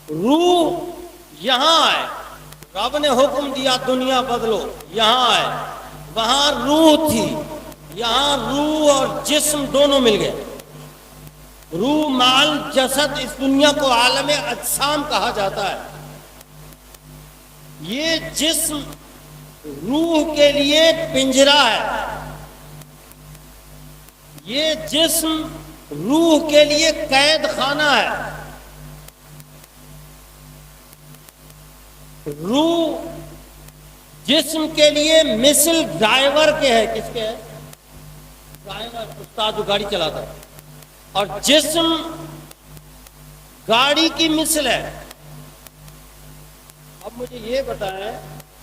روح یہاں ہے، رب نے حکم دیا دنیا بدلو، یہاں ہے، وہاں روح تھی، یہاں روح اور جسم دونوں مل گئے۔ روح مال جسد، اس دنیا کو عالم اجسام کہا جاتا ہے۔ یہ جسم روح کے لیے پنجرا ہے، یہ جسم روح کے لیے قید خانہ ہے۔ روح جسم کے لیے مثل ڈرائیور کے ہے، کس کے ہے؟ ڈرائیور، استاد جو گاڑی چلاتا ہے، اور جسم گاڑی کی مثل ہے۔ اب مجھے یہ بتائیں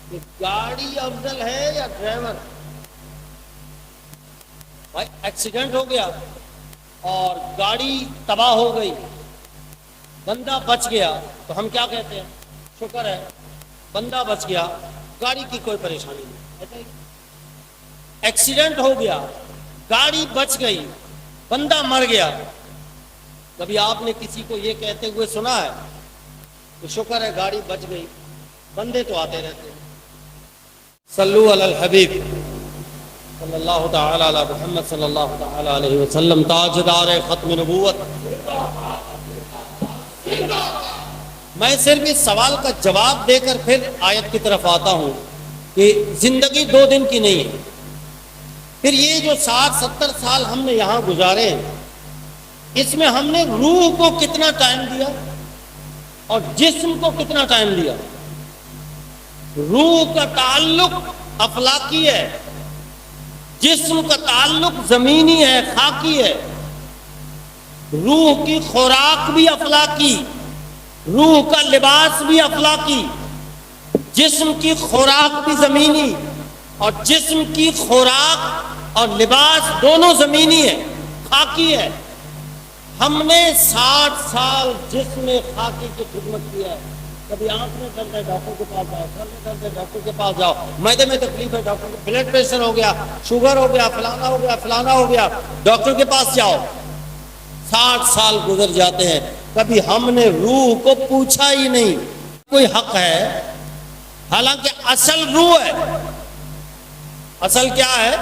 کہ گاڑی افضل ہے یا ڈرائیور؟ بھائی ایکسیڈنٹ ہو گیا اور گاڑی تباہ ہو گئی، بندہ بچ گیا تو ہم کیا کہتے ہیں؟ شکر ہے بندہ بچ گیا، گاڑی کی کوئی پریشانی نہیں۔ ایکسیڈنٹ ہو گیا، گاڑی بچ گئی، بندہ مر گیا، کبھی آپ نے کسی کو یہ کہتے ہوئے سنا ہے کہ شکر ہے گاڑی بچ گئی؟ بندے تو آتے رہتے ہیں۔ صلو علی الحبیب صلی اللہ تعالی علی محمد صلی اللہ تعالی علیہ وسلم، تاجدار ختم نبوت۔ میں صرف اس سوال کا جواب دے کر پھر آیت کی طرف آتا ہوں کہ زندگی 2 دن کی نہیں ہے۔ پھر یہ جو 60-70 سال ہم نے یہاں گزارے ہیں، اس میں ہم نے روح کو کتنا ٹائم دیا اور جسم کو کتنا ٹائم دیا؟ روح کا تعلق افلاکی ہے، جسم کا تعلق زمینی ہے، خاکی ہے۔ روح کی خوراک بھی افلاکی، روح کا لباس بھی افلاکی، جسم کی خوراک بھی زمینی، اور جسم کی خوراک اور لباس دونوں زمینی ہے، خاکی ہے۔ ہم نے 60 سال جسم خاکی کی خدمت کیا ہے۔ کبھی آنکھ میں درد ہے ڈاکٹر کے پاس جاؤ، سر میں درد ہے ڈاکٹر کے پاس جاؤ، معدے میں تکلیف ہے ڈاکٹر کے، بلڈ پریشر ہو گیا، شوگر ہو گیا، فلانا ہو گیا، فلانا ہو گیا، ڈاکٹر کے پاس جاؤ۔ 60 سال گزر جاتے ہیں، کبھی ہم نے روح کو پوچھا ہی نہیں کوئی حق ہے، حالانکہ اصل روح ہے۔ اصل کیا ہے؟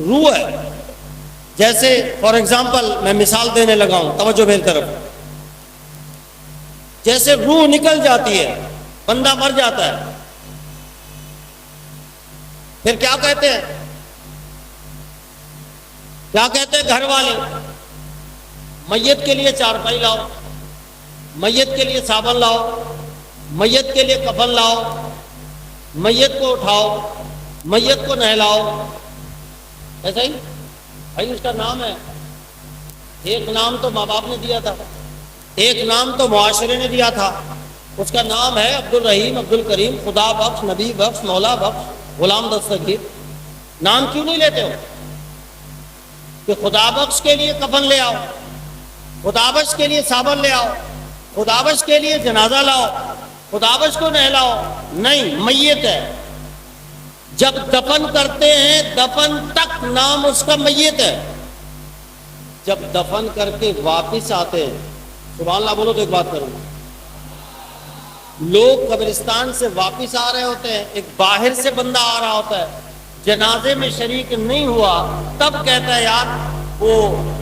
روح ہے۔ جیسے فار ایگزامپل میں مثال دینے لگا ہوں، توجہ میری طرف۔ جیسے روح نکل جاتی ہے، بندہ مر جاتا ہے، پھر کیا کہتے ہیں؟ کیا کہتے ہیں گھر والے؟ میت کے لیے چارپائی لاؤ، میت کے لیے صابن لاؤ، میت کے لیے کفن لاؤ، میت کو اٹھاؤ، میت کو نہلاؤ۔ ایسا ہی بھائی اس کا نام ہے، ایک نام تو ماں باپ نے دیا تھا، ایک نام تو معاشرے نے دیا تھا، اس کا نام ہے عبد الرحیم، عبد الکریم، خدا بخش، نبی بخش، مولا بخش، غلام دستگیر۔ نام کیوں نہیں لیتے ہو کہ خدا بخش کے لیے کفن لے آؤ، خدا بخش کے لیے صابن لے آؤ، خدا بخش کے لیے جنازہ لاؤ، خدا بخش کو نہلاؤ؟ نہیں، میت ہے۔ جب دفن کرتے ہیں دفن تک نام اس کا میت ہے، جب دفن کر کے واپس آتے ہیں، سبحان اللہ بولو تو ایک بات کروں، لوگ قبرستان سے واپس آ رہے ہوتے ہیں، ایک باہر سے بندہ آ رہا ہوتا ہے، جنازے میں شریک نہیں ہوا، تب کہتا ہے یار وہ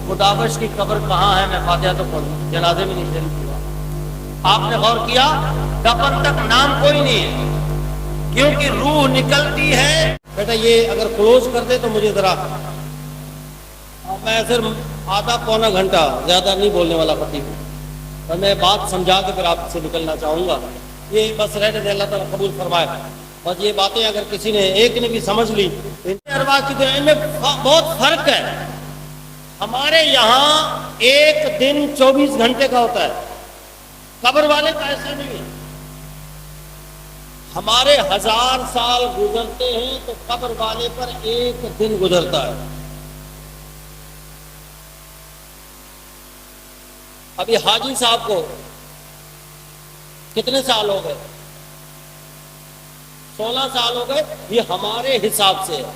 خدا بخش کی قبر کہاں ہے، میں فاتحہ تو پڑھوں، جنازے میں نہیں شریک ہوا۔ آپ نے غور کیا؟ دفن تک نام کوئی نہیں ہے، کیونکہ روح نکلتی ہے۔ بیٹا یہ اگر کلوز کر دے تو مجھے ذرا، میں صرف آدھا پونا گھنٹہ، زیادہ نہیں بولنے والا خطیب ہوں، اور میں بات سمجھا کے پھر آپ سے نکلنا چاہوں گا۔ یہ بس رہنے دے، اللہ تعالیٰ قبول فرمائے۔ بس یہ باتیں اگر کسی نے ایک نے بھی سمجھ لی، ارواح کی دنیا میں بہت فرق ہے۔ ہمارے یہاں ایک دن 24 گھنٹے کا ہوتا ہے، قبر والے کا ایسا نہیں ہے۔ ہمارے 1000 سال گزرتے ہیں تو قبر والے پر ایک دن گزرتا ہے۔ ابھی حاجی صاحب کو کتنے سال ہو گئے؟ 16 سال ہو گئے، یہ ہمارے حساب سے ہے۔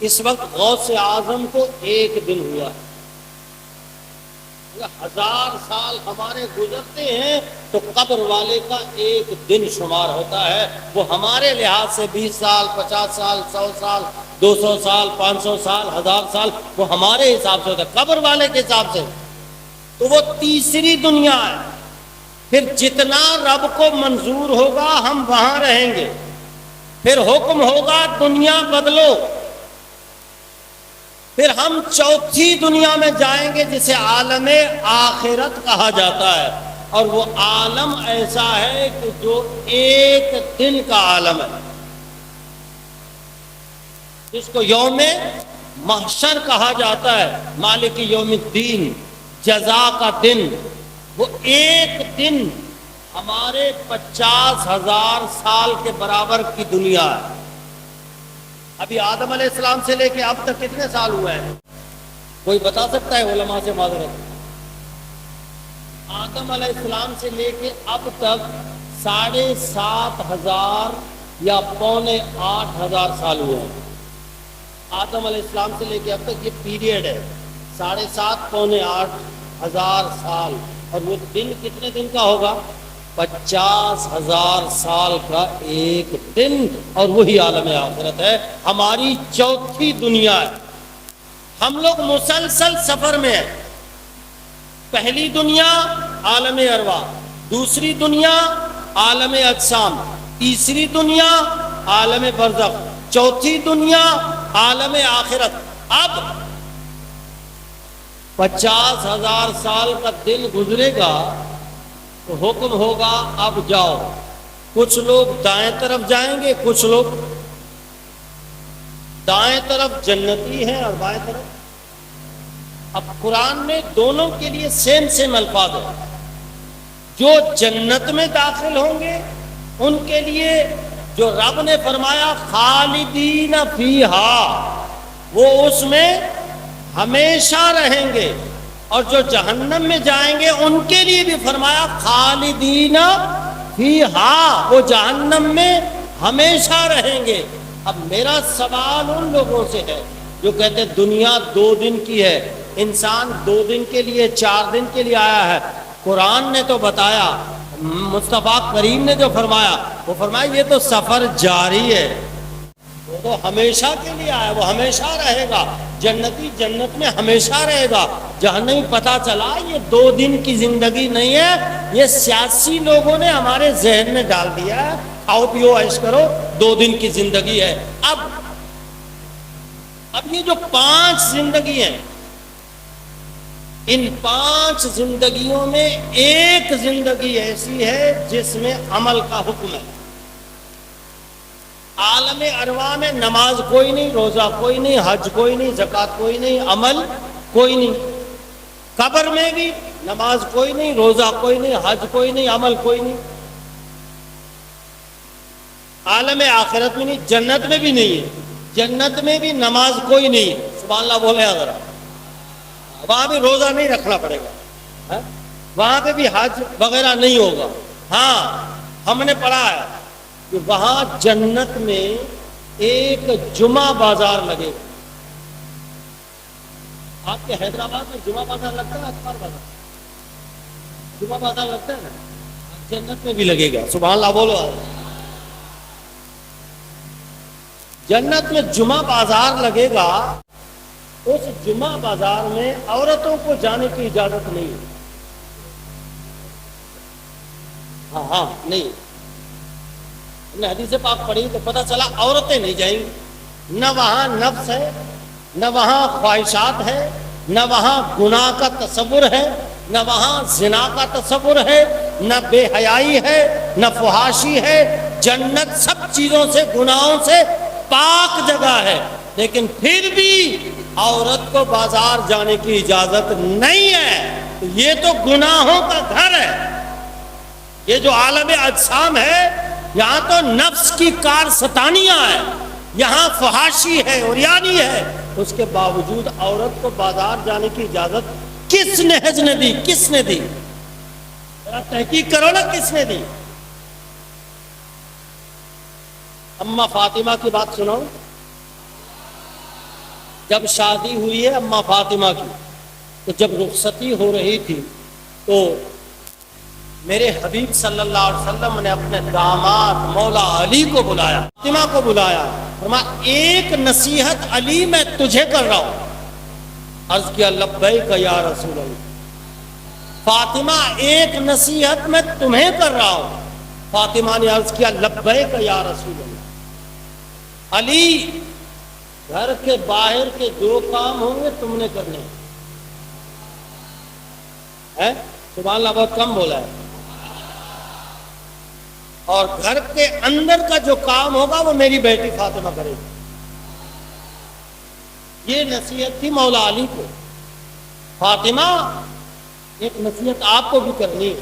اس وقت غوث اعظم کو ایک دن ہوا ہے۔ 1000 سال ہمارے گزرتے ہیں تو قبر والے کا ایک دن شمار ہوتا ہے، وہ ہمارے لحاظ سے 20 سال 50 سال 100 سال 200 سال 500 سال 1000 سال وہ ہمارے حساب سے ہوتا ہے، قبر والے کے حساب سے تو وہ تیسری دنیا ہے۔ پھر جتنا رب کو منظور ہوگا ہم وہاں رہیں گے، پھر حکم ہوگا دنیا بدلو، پھر ہم چوتھی دنیا میں جائیں گے جسے عالم آخرت کہا جاتا ہے، اور وہ عالم ایسا ہے کہ جو ایک دن کا عالم ہے، جس کو یوم محشر کہا جاتا ہے، مالک یوم الدین، جزا کا دن۔ وہ ایک دن ہمارے 50,000 سال کے برابر کی دنیا ہے۔ ابھی آدم علیہ السلام سے لے کے اب تک کتنے سال ہوئے ہیں؟ کوئی بتا سکتا ہے علماء سے معذرت؟ آدم علیہ السلام سے لے کے اب تک 7,500 یا 7,800 سال ہوئے ہیں۔ آدم علیہ السلام سے لے کے اب تک یہ پیریڈ ہے 7,500 8,000 سال، اور وہ دن کتنے دن کا ہوگا؟ 50,000 سال کا ایک دن، اور وہی عالم آخرت ہے، ہماری چوتھی دنیا ہے۔ ہم لوگ مسلسل سفر میں ہیں۔ پہلی دنیا عالم ارواح، دوسری دنیا عالم اجسام، تیسری دنیا عالم برزخ، چوتھی دنیا عالم آخرت۔ اب 50,000 سال کا دن گزرے گا تو حکم ہوگا اب جاؤ۔ کچھ لوگ دائیں طرف جائیں گے، کچھ لوگ دائیں طرف جنتی ہیں اور بائیں طرف۔ اب قرآن میں دونوں کے لیے سیم الفاظ ہیں۔ جو جنت میں داخل ہوں گے ان کے لیے جو رب نے فرمایا خالدین فیہا، وہ اس میں ہمیشہ رہیں گے، اور جو جہنم میں جائیں گے ان کے لیے بھی فرمایا خالدین فیہا، وہ جہنم میں ہمیشہ رہیں گے۔ اب میرا سوال ان لوگوں سے ہے جو کہتے دنیا 2 دن کی ہے، انسان 2 دن کے لیے 4 دن کے لیے آیا ہے۔ قرآن نے تو بتایا، مصطفیٰ کریم نے جو فرمایا وہ فرمایا یہ تو سفر جاری ہے، وہ تو ہمیشہ کے لیے آیا، وہ ہمیشہ رہے گا۔ جنتی جنت میں ہمیشہ رہے گا، جہنمی پتہ چلا یہ 2 دن کی زندگی نہیں ہے، یہ سیاسی لوگوں نے ہمارے ذہن میں ڈال دیا ہے، کھاؤ پیو عیش کرو 2 دن کی زندگی ہے۔ اب یہ جو 5 زندگی ہیں، ان 5 زندگیوں میں ایک زندگی ایسی ہے جس میں عمل کا حکم ہے۔ عالم ارواح میں نماز کوئی نہیں، روزہ کوئی نہیں، حج کوئی نہیں، زکوٰۃ کوئی نہیں، عمل کوئی نہیں۔ قبر میں بھی نماز کوئی نہیں، روزہ کوئی نہیں، حج کوئی نہیں، عمل کوئی نہیں۔ عالم آخرت میں نہیں، جنت میں بھی نہیں ہے، جنت میں بھی نماز کوئی نہیں ہے۔ سبحان اللہ بولے ذرا، وہاں بھی روزہ نہیں رکھنا پڑے گا، وہاں پہ بھی حج وغیرہ نہیں ہوگا۔ ہاں ہم نے پڑھا ہے کہ وہاں جنت میں ایک جمعہ بازار لگے گا۔ آپ کے حیدرآباد میں جمعہ بازار لگتا ہے، اتوار بازار جمعہ بازار لگتا ہے نا، جنت میں بھی لگے گا۔ سبحان اللہ بولو۔ جنت میں جمعہ بازار لگے گا، اس جمعہ بازار میں عورتوں کو جانے کی اجازت نہیں ہے۔ ہاں نہیں، ہم نے حدیث پاک پڑھی تو پتہ چلا عورتیں نہیں جائیں گی۔ نہ وہاں نفس ہے، نہ وہاں خواہشات ہے، نہ وہاں گناہ کا تصور ہے، نہ وہاں زنا کا تصور ہے، نہ بے حیائی ہے، نہ فحاشی ہے۔ جنت سب چیزوں سے، گناہوں سے پاک جگہ ہے، لیکن پھر بھی عورت کو بازار جانے کی اجازت نہیں ہے۔ یہ تو گناہوں کا گھر ہے۔ یہ جو عالم اجسام ہے، یہاں تو نفس کی کار ستانیاں ہیں، یہاں فحاشی ہے، عریانی ہے، اس کے باوجود عورت کو بازار جانے کی اجازت کس نہج نے دی؟ کس نے دی؟ ذرا تحقیق کرو نا، کس نے دی؟ اماں فاطمہ کی بات سنو، جب شادی ہوئی ہے اماں فاطمہ کی تو جب رخصتی ہو رہی تھی تو میرے حبیب صلی اللہ علیہ وسلم نے اپنے داماد مولا علی کو بلایا، فاطمہ کو بلایا، فرمایا ایک نصیحت علی میں تجھے کر رہا ہوں۔ عرض کیا لبیک یا رسول اللہ۔ فاطمہ ایک نصیحت میں تمہیں کر رہا ہوں۔ فاطمہ نے عرض کیا لبیک یا رسول اللہ۔ علی، گھر کے باہر کے جو کام ہوں گے تم نے کرنے ہیں۔ سبحان اللہ، بہت کم بولا ہے۔ اور گھر کے اندر کا جو کام ہوگا وہ میری بیٹی فاطمہ کرے گی۔ یہ نصیحت تھی مولا علی کو۔ فاطمہ، ایک نصیحت آپ کو بھی کرنی ہے۔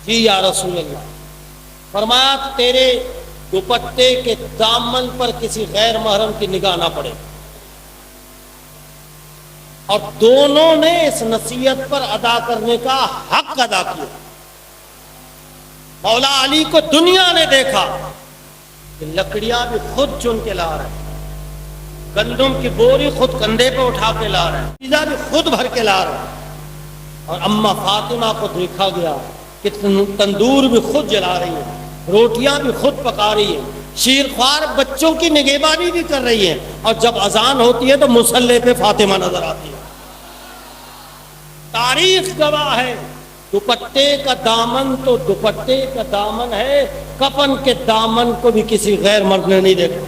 جی یا رسول اللہ۔ فرمایا تیرے دوپٹے کے دامن پر کسی غیر محرم کی نگاہ نہ پڑے۔ اور دونوں نے اس نصیحت پر ادا کرنے کا حق ادا کیا۔ مولا علی کو دنیا نے دیکھا کہ لکڑیاں بھی خود چن کے لا رہے ہیں، گندم کی بوری خود کندھے پہ اٹھا کے لا رہے ہیں، پیزا بھی خود بھر کے لا رہے ہیں۔ اور اما فاطمہ کو دیکھا گیا کہ تندور بھی خود جلا رہی ہے، روٹیاں بھی خود پکا رہی ہے، شیرخوار بچوں کی نگہبانی بھی کر رہی ہے، اور جب اذان ہوتی ہے تو مصلی پہ فاطمہ نظر آتی ہے۔ تاریخ گواہ ہے، دوپٹے کا دامن تو دوپٹے کا دامن ہے، کفن کے دامن کو بھی کسی غیر مرد نے نہیں دیکھا۔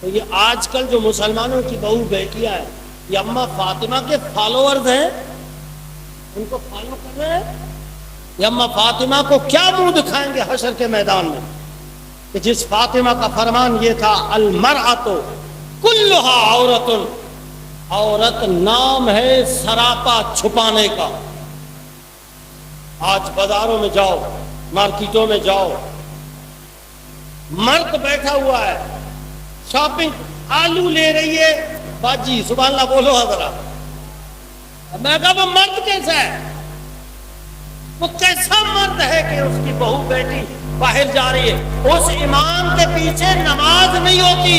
تو یہ آج کل جو مسلمانوں کی بہو بیٹیاں ہیں، یہ اما فاطمہ کے فالوورز ہیں، ان کو فالو کر رہے ہیں۔ یہ اما فاطمہ کو کیا منہ دکھائیں گے حشر کے میدان میں، کہ جس فاطمہ کا فرمان یہ تھا المرأۃ کلھا عورۃ، عورت نام ہے سراپا چھپانے کا۔ آج بازاروں میں جاؤ، مارکیٹوں میں جاؤ، مرد بیٹھا ہوا ہے، شاپنگ، آلو لے رہی ہے، باجی سبحان اللہ بولو حضرات۔ میں کہا وہ مرد کیسا ہے؟ وہ کیسا مرد ہے کہ اس کی بہو بیٹی باہر جا رہی ہے، اس امام کے پیچھے نماز نہیں ہوتی۔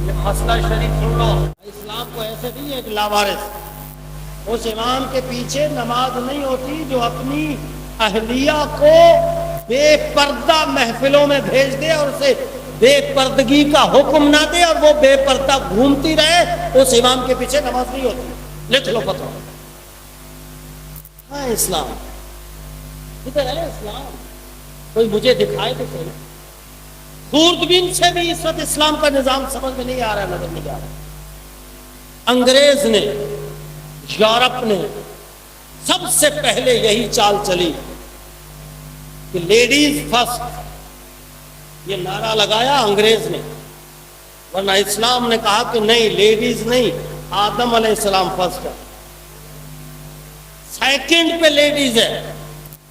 یہ مسئلہ شریف سن لو، اسلام کو ایسے نہیں ہے کہ لاوارث، اس امام کے پیچھے نماز نہیں ہوتی جو اپنی اہلیہ کو بے پردہ محفلوں میں بھیج دے اور اسے بے پردگی کا حکم نہ دے اور وہ بے پردہ گھومتی رہے، اس امام کے پیچھے نماز نہیں ہوتی۔ لکھ لو فتویٰ۔ ہاں اسلام ادھر ہے، اسلام کوئی مجھے دکھائے تو صحیح۔ خوردبین سے بھی اس وقت اسلام کا نظام سمجھ میں نہیں آ رہا، نظر نہیں آ رہا۔ انگریز نے، یورپ نے سب سے پہلے یہی چال چلی کہ لیڈیز فرسٹ، یہ نعرہ لگایا انگریز نے، ورنہ اسلام نے کہا کہ نہیں، لیڈیز نہیں، آدم علیہ السلام فرسٹ ہے، سیکنڈ پہ لیڈیز ہے۔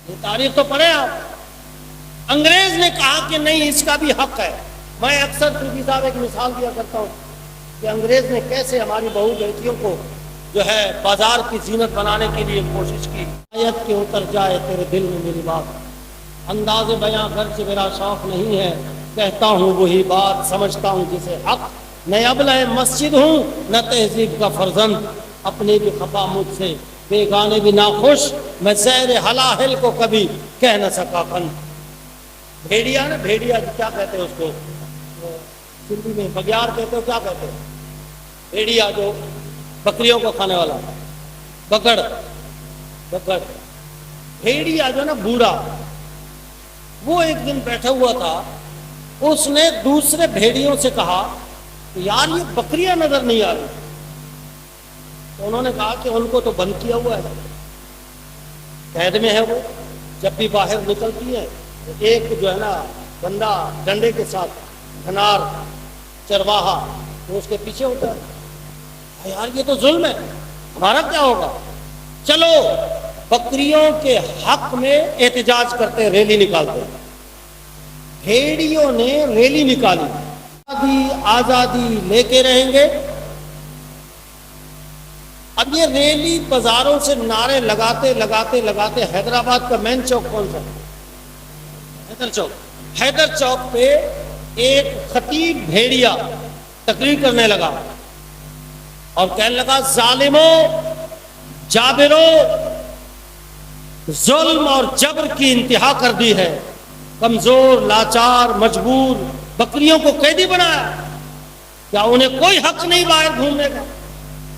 یہ تاریخ تو پڑھے آپ۔ انگریز نے کہا کہ نہیں، اس کا بھی حق ہے۔ میں اکثر صوفی صاحب ایک مثال دیا کرتا ہوں کہ انگریز نے کیسے ہماری بہو بیٹیوں کو جو ہے بازار کی زینت بنانے کے لیے کوشش کی۔ آیت کے اتر جائے تیرے دل میں میری بات، انداز بیاں گرچہ میرا شوق نہیں ہے، کہتا ہوں وہی بات، سمجھتا ہوں جسے حق، نہ ابلہ مسجد ہوں نہ تہذیب کا فرزند، اپنے بھی خفا مجھ سے بیگانے بھی ناخوش، میں زہر حلاحل کو کبھی کہہ نہ سکا فن۔ بھیڑیا نا، بھیڑیا کیا کہتے ہیں اس کو سندھی میں؟ بگیار کہتے ہو، کیا کہتے ہیں؟ بھیڑیا جو بکریوں کو کھانے والا، بکڑ، بکڑ۔ بھیڑیا جو نا بوڑھا، وہ ایک دن بیٹھا ہوا تھا، اس نے دوسرے بھیڑیوں سے کہا کہ یار یہ بکریاں نظر نہیں آ رہی۔ تو انہوں نے کہا کہ ان کو تو بند کیا ہوا ہے، قید میں ہے، وہ جب بھی باہر نکلتی ہے تو ایک جو ہے نا بندہ ڈنڈے کے ساتھ، گھنار چرواہا، وہ اس کے پیچھے ہوتا ہے۔ یار یہ تو ظلم ہے، ہمارا کیا ہوگا؟ چلو بکریوں کے حق میں احتجاج کرتے، ریلی نکالتے۔ بھیڑیوں نے ریلی نکالی، آزادی آزادی لے کے رہیں گے۔ اب یہ ریلی بازاروں سے نعرے لگاتے لگاتے لگاتے حیدرآباد کا مین چوک کون سا؟ حیدر چوک۔ حیدر چوک پہ ایک خطیب بھیڑیا تقریر کرنے لگا اور کہنے لگا ظالموں، جابروں، ظلم اور جبر کی انتہا کر دی ہے، کمزور، لاچار، مجبور بکریوں کو قیدی بنایا، کیا انہیں کوئی حق نہیں باہر گھومنے کا؟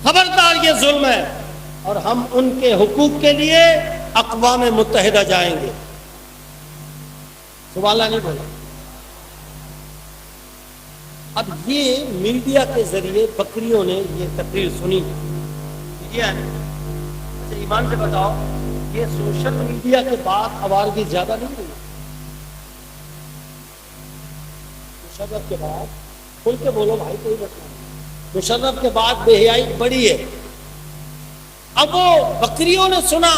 خبردار، یہ ظلم ہے، اور ہم ان کے حقوق کے لیے اقوام متحدہ جائیں گے۔ سبحان اللہ نہیں بولا۔ اب یہ میڈیا کے ذریعے بکریوں نے یہ تقریر سنی، میڈیا نے۔ اچھا ایمان سے بتاؤ، یہ سوشل میڈیا کے بعد آوارگی زیادہ نہیں ہوئی؟ مشرف کے بعد، کھل کے بولو بھائی، کوئی مسئلہ نہیں، مشرف کے بعد بے حیائی بڑی ہے۔ اب وہ بکریوں نے سنا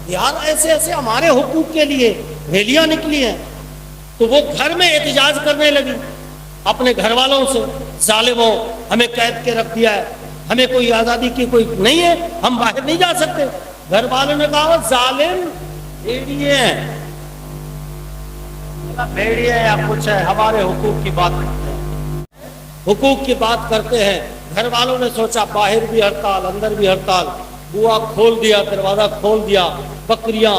یار ایسے ایسے ہمارے حقوق کے لیے ریلیاں نکلی ہیں، تو وہ گھر میں احتجاج کرنے لگی اپنے گھر والوں سے، ظالموں ہمیں قید کے رکھ دیا ہے، ہمیں کوئی آزادی کی کوئی نہیں ہے، ہم باہر نہیں جا سکتے۔ گھر والوں نے کہا ظالم بھیڑیے ہیں، بھیڑیے یا کچھ ہے، ہمارے حقوق کی بات کرتے ہیں، حقوق کی بات کرتے ہیں۔ گھر والوں نے سوچا باہر بھی ہڑتال اندر بھی ہڑتال، بوا کھول دیا، دروازہ کھول دیا، بکریاں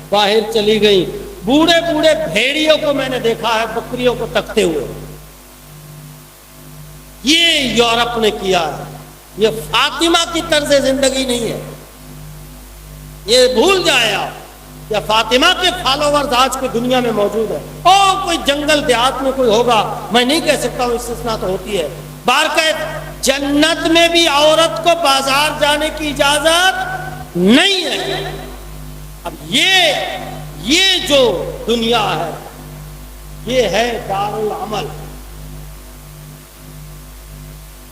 باہر چلی گئیں۔ بوڑھے بوڑھے بھیڑیوں کو میں نے دیکھا ہے بکریوں کو تکتے ہوئے۔ یہ یورپ نے کیا ہے، یہ فاطمہ کی طرز زندگی نہیں ہے، یہ بھول جائے آپ کہ فاطمہ کے فالوورز آج کی دنیا میں موجود ہے۔ اور کوئی جنگل دیہات میں کوئی ہوگا، میں نہیں کہہ سکتا ہوں، استثناء تو ہوتی ہے۔ بارکہ جنت میں بھی عورت کو بازار جانے کی اجازت نہیں ہے۔ اب یہ جو دنیا ہے، یہ ہے دار العمل۔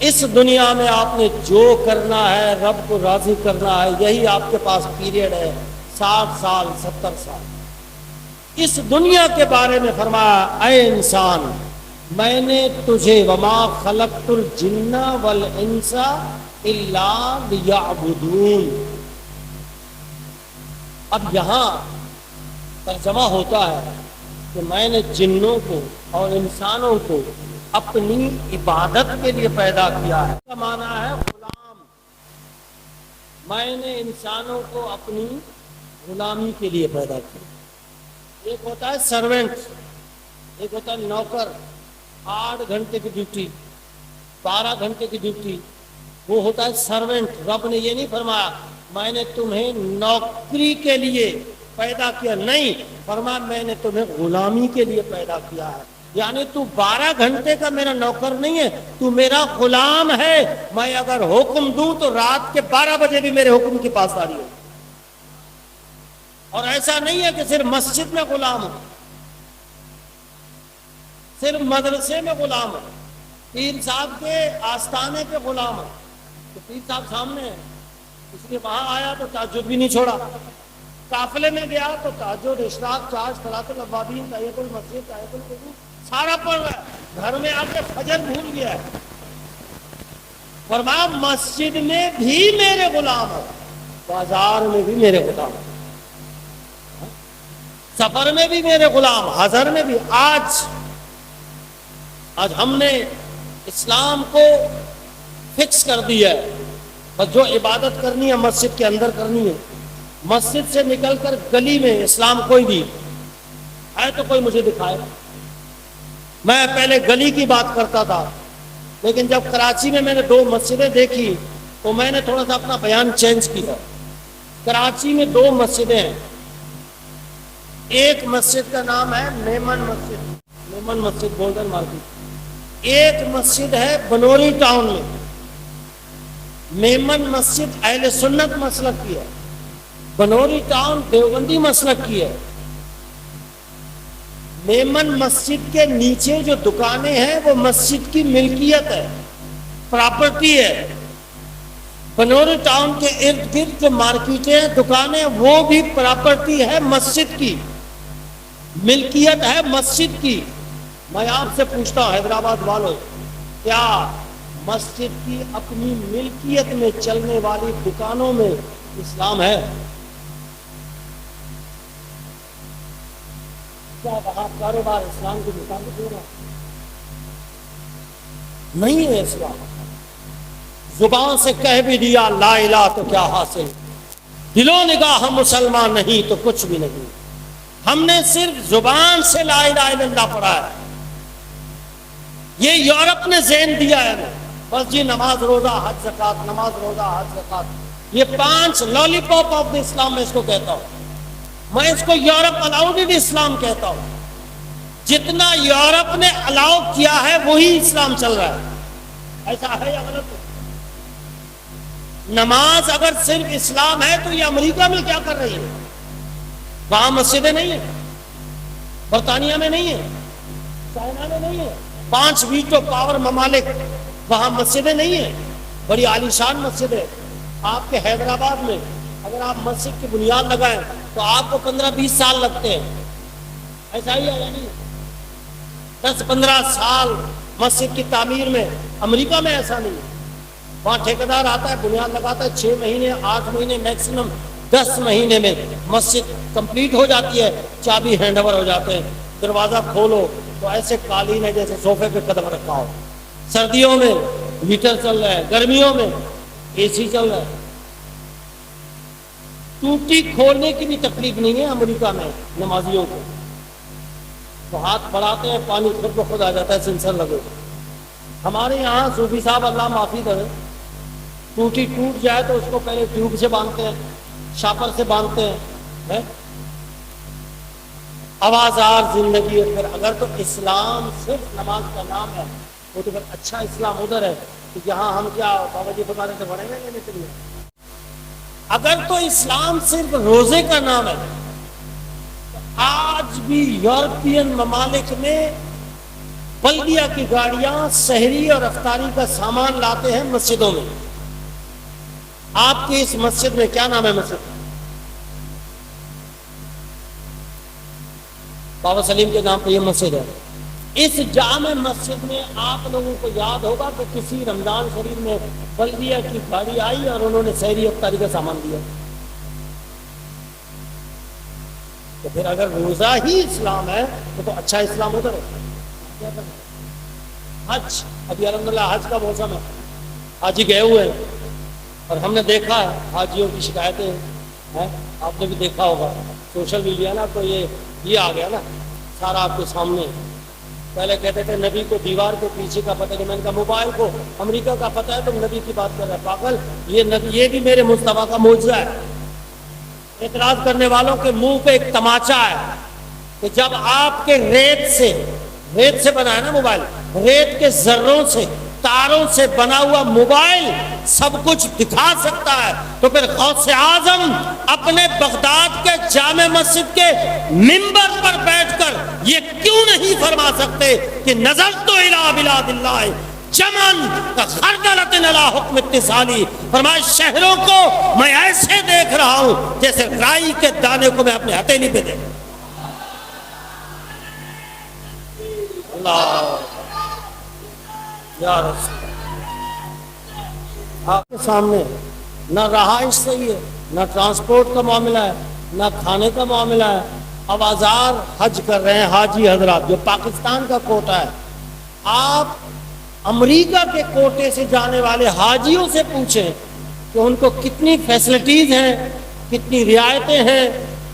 اس دنیا میں آپ نے جو کرنا ہے، رب کو راضی کرنا ہے، یہی آپ کے پاس پیریڈ ہے، 60 سال 70 سال۔ اس دنیا کے بارے میں فرمایا اے انسان، میں نے تجھے وما خلقت الجن والانس الا لیعبدون۔ اب یہاں ترجمہ ہوتا ہے کہ میں نے جنوں کو اور انسانوں کو اپنی عبادت کے لیے پیدا کیا ہے، اس کا معنی ہے غلام۔ میں نے انسانوں کو اپنی غلامی کے لیے پیدا کیا۔ ایک ہوتا ہے سرونٹ، ایک ہوتا ہے نوکر، 8 گھنٹے کی ڈیوٹی، 12 گھنٹے کی ڈیوٹی، وہ ہوتا ہے سرونٹ۔ رب نے یہ نہیں فرمایا میں نے تمہیں نوکری کے لیے پیدا کیا، نہیں، فرمایا میں نے تمہیں غلامی کے لیے پیدا کیا ہے، یعنی تو 12 گھنٹے کا میرا نوکر نہیں ہے، تو میرا غلام ہے۔ میں اگر حکم دوں تو رات کے 12 بجے بھی میرے حکم کی پاسداری ہو۔ اور ایسا نہیں ہے کہ صرف مسجد میں غلام ہو، صرف مدرسے میں غلام ہو، پیر صاحب کے آستانے پہ غلام ہو، تو پیر صاحب سامنے ہے، اس لیے وہاں آیا تو تہجد بھی نہیں چھوڑا، قافلے میں گیا تو تہجد، اشراق، چاش، صلاۃ الاوابین، تحیۃ المسجد، تحیۃ الوضو سارا پڑھ رہا ہے، گھر میں آ کے فجر بھول گیا ہے۔ فرمایا مسجد میں بھی میرے غلام ہو، بازار میں بھی میرے غلام ہو، سفر میں بھی میرے غلام، حضر میں بھی۔ آج ہم نے اسلام کو فکس کر دیا ہے، بس جو عبادت کرنی ہے مسجد کے اندر کرنی ہے، مسجد سے نکل کر گلی میں اسلام کوئی بھی ہے تو کوئی مجھے دکھائے۔ میں پہلے گلی کی بات کرتا تھا، لیکن جب کراچی میں نے 2 مسجدیں دیکھی تو میں نے تھوڑا سا اپنا بیان چینج کیا۔ کراچی میں 2 مسجدیں ہیں، ایک مسجد کا نام ہے میمن مسجد، میمن مسجد گولڈن مارکیٹ، ایک مسجد ہے بنوری ٹاؤن میں۔ میمن مسجد اہل سنت مسلک کی ہے، بنوری ٹاؤن دیوبندی مسلک کی ہے۔ میمن مسجد کے نیچے جو دکانیں ہیں وہ مسجد کی ملکیت ہے، پراپرٹی ہے۔ بنوری ٹاؤن کے ارد گرد جو مارکیٹیں دکانیں وہ بھی پراپرٹی ہے مسجد کی، ملکیت ہے مسجد کی۔ میں آپ سے پوچھتا ہوں حیدرآباد والوں، کیا مسجد کی اپنی ملکیت میں چلنے والی دکانوں میں اسلام ہے؟ کیا وہاں کاروبار اسلام کے مطابق ہو رہا؟ نہیں ہے اسلام۔ زبان سے کہہ بھی دیا لا الہ تو کیا حاصل، دلوں نگاہ ہم مسلمان نہیں تو کچھ بھی نہیں۔ ہم نے صرف زبان سے لا الہ الا اللہ پڑھا ہے، یہ یورپ نے ذہن دیا ہے بس جی نماز روزہ حج زکات، نماز روزہ حج زکات، یہ 5 لالی پاپ آف دا اسلام میں اس کو کہتا ہوں، میں اس کو یورپ الاؤڈ اسلام کہتا ہوں۔ جتنا یورپ نے الاؤ کیا ہے وہی اسلام چل رہا ہے، ایسا ہے یا غلط ہے؟ نماز اگر صرف اسلام ہے تو یہ امریکہ میں کیا کر رہی ہے؟ وہاں مسجدیں نہیں ہیں، برطانیہ میں نہیں ہیں، چائنا میں نہیں ہے، 5 ویٹو پاور ممالک، وہاں مسجدیں نہیں ہیں، بڑی عالیشان مسجد ہے۔ آپ کے حیدرآباد میں اگر آپ مسجد کی بنیاد لگائیں تو آپ کو 15-20 سال لگتے ہیں، ایسا ہی ہے یعنی 10-15 سال مسجد کی تعمیر میں۔ امریکہ میں ایسا نہیں ہے، وہاں ٹھیکیدار آتا ہے، بنیاد لگاتا ہے، 6 مہینے 8 مہینے میکسیمم 10 مہینے میں مسجد کمپلیٹ ہو جاتی ہے، چابی ہینڈ اوور ہو جاتے ہیں، دروازہ کھولو تو ایسے قالین ہے جیسے صوفے پہ قدم رکھا ہو۔ سردیوں میں ہیٹر چل رہا ہے، گرمیوں میں اے سی چل رہا ہے، ٹوٹی کھولنے کی بھی تکلیف نہیں ہے امریکہ میں نمازیوں کو، تو ہاتھ بڑھاتے ہیں پانی خود بخود آ جاتا ہے، سینسر لگے۔ ہمارے یہاں صوفی صاحب اللہ معافی کرے، ٹوٹی ٹوٹ جائے تو اس کو پہلے ٹیوب سے باندھتے ہیں، شاپر سے باندھتے ہیں، آوازار زندگی ہے۔ پھر اگر تو اسلام صرف نماز کا نام ہے وہ تو پھر اچھا اسلام ادھر ہے کہ یہاں ہم کیا بابا جی بتانے سے بڑھیں گے نہیں چلیے۔ اگر تو اسلام صرف روزے کا نام ہے تو آج بھی یورپین ممالک میں بلدیہ کی گاڑیاں سحری اور افطاری کا سامان لاتے ہیں مسجدوں میں۔ آپ کی اس مسجد میں کیا نام ہے مسجد؟ بابا سلیم کے نام پہ یہ مسجد ہے۔ اس جامع مسجد میں آپ لوگوں کو یاد ہوگا کہ کسی رمضان شریف میں بلدیہ کی گاڑی آئی اور انہوں نے سحری افطاری کا سامان دیا۔ تو پھر اگر روزہ ہی اسلام ہے تو اچھا اسلام ادھر ہے۔ حج، ابھی الحمدللہ حج کا موسم ہے، حاجی گئے ہوئے ہیں اور ہم نے دیکھا ہے حاجیوں کی شکایتیں ہیں، آپ نے بھی دیکھا ہوگا سوشل میڈیا نا، تو یہ آ گیا نا سارا آپ کے سامنے۔ پہلے کہتے تھے نبی کو دیوار کے پیچھے کا پتہ نہیں، میں نے کہا موبائل کو امریکہ کا پتہ ہے، تم نبی کی بات کر رہے ہیں پاگل، یہ بھی میرے مصطفیٰ کا معجزہ ہے۔ اعتراض کرنے والوں کے منہ پہ ایک تماچا ہے کہ جب آپ کے ریت سے بنا ہے نا موبائل، ریت کے ذروں سے تاروں سے بنا ہوا موبائل سب کچھ دکھا سکتا ہے، تو پھر غوث اعظم اپنے بغداد کے جامع مسجد کے منبر پر بیٹھ کر یہ کیوں نہیں فرما سکتے کہ نظرت الی بلاد اللہ چمن خردلۃ علی حکم اتصالی، فرمایا شہروں کو میں ایسے دیکھ رہا ہوں جیسے رائی کے دانے کو میں اپنے ہتھیلی پہ دیکھ۔ اللہ یا رسول، آپ کے سامنے نہ رہائش صحیح ہے، نہ ٹرانسپورٹ کا معاملہ ہے، نہ کھانے کا معاملہ ہے۔ آوازار حج کر رہے ہیں حاجی حضرات، جو پاکستان کا کوٹا ہے۔ آپ امریکہ کے کوٹے سے جانے والے حاجیوں سے پوچھیں کہ ان کو کتنی فیسلٹیز ہیں، کتنی رعایتیں ہیں،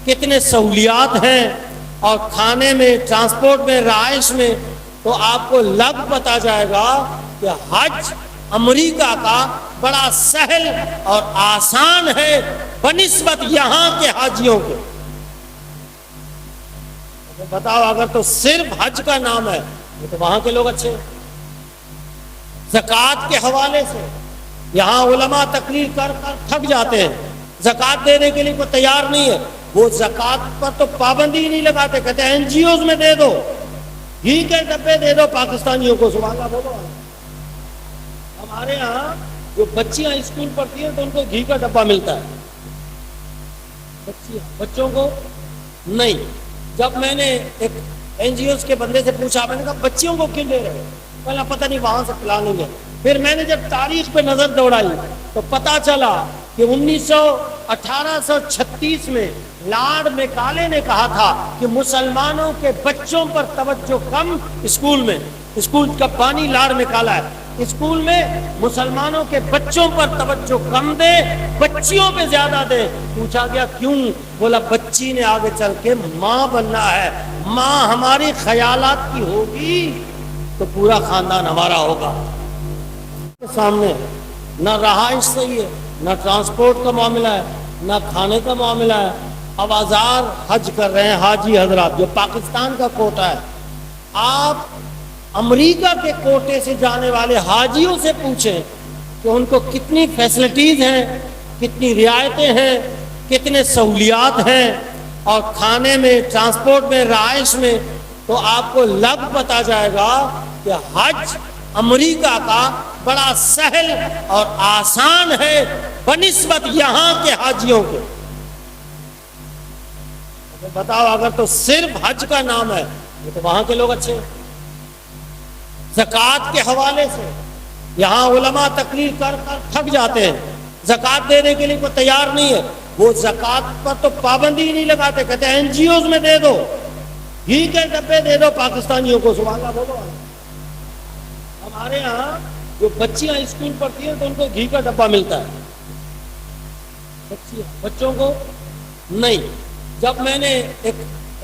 کتنے سہولیات ہیں، اور کھانے میں، ٹرانسپورٹ میں، رہائش میں، تو آپ کو لگ پتا جائے گا کہ حج امریکہ کا بڑا سہل اور آسان ہے بنسبت یہاں کے حاجیوں کے۔ بتاؤ اگر تو صرف حج کا نام ہے تو وہاں کے لوگ اچھے ہیں۔ زکوٰۃ کے حوالے سے یہاں علماء تقریر کر کر تھک جاتے ہیں، زکوٰۃ دینے کے لیے کوئی تیار نہیں ہے، وہ زکوٰۃ پر تو پابندی نہیں لگاتے، کہتے ہیں این جی اوز میں دے دو، گھی کے ڈبے دے دو پاکستانیوں کو۔ سبحان اللہ بولو۔ ہمارے ہاں جو بچیاں اسکول پڑھتی ہیں تو ان کو گھی کا ڈبہ ملتا ہے، بچوں کو نہیں۔ جب میں نے ایک این جی اوز کے بندے سے پوچھا، میں نے کہا بچیوں کو کیوں دے رہے ہو؟ پہلا پتہ نہیں وہاں سے پلاننگ ہے۔ پھر میں نے جب تاریخ پہ نظر دوڑائی تو پتہ چلا کہ 1836 میں لارڈ میکالے نے کہا تھا کہ مسلمانوں کے بچوں پر توجہ کم، اسکول میں، اسکول کا پانی لارڈ میکالا ہے، اسکول میں مسلمانوں کے بچوں پر توجہ کم دے، بچیوں پہ زیادہ دے۔ پوچھا گیا کیوں؟ بولا بچی نے آگے چل کے ماں بننا ہے، ماں ہماری خیالات کی ہوگی تو پورا خاندان ہمارا ہوگا۔ سامنے نہ رہائش صحیح ہے، نہ ٹرانسپورٹ کا معاملہ ہے، نہ کھانے کا معاملہ ہے۔ اب ہزار حج کر رہے ہیں حاجی حضرات، جو پاکستان کا کوٹہ ہے۔ آپ امریکہ کے کوٹے سے جانے والے حاجیوں سے پوچھیں کہ ان کو کتنی فیسلٹیز ہیں، کتنی رعایتیں ہیں، کتنے سہولیات ہیں، اور کھانے میں، ٹرانسپورٹ میں، رہائش میں، تو آپ کو لگ پتا جائے گا کہ حج امریکہ کا بڑا سہل اور آسان ہے بنسبت یہاں کے حاجیوں کے۔ بتاؤ، اگر تو صرف حج کا نام ہے تو وہاں کے لوگ اچھے ہیں۔ زکوٰۃ کے حوالے سے یہاں علماء تقریر کر کر تھک جاتے ہیں، زکوٰۃ دینے کے لیے کوئی تیار نہیں ہے۔ وہ زکوٰۃ پر تو پابندی ہی نہیں لگاتے، کہتے ہیں NGOs میں دے دو، گھی کے ڈبے دے دو پاکستانیوں کو۔ سبحان اللہ بولو۔ ہمارے ہاں جو بچیاں اسکول پڑھتی ہیں تو ان کو گھی کا ڈبہ ملتا ہے، بچوں کو نہیں۔ جب میں نے ایک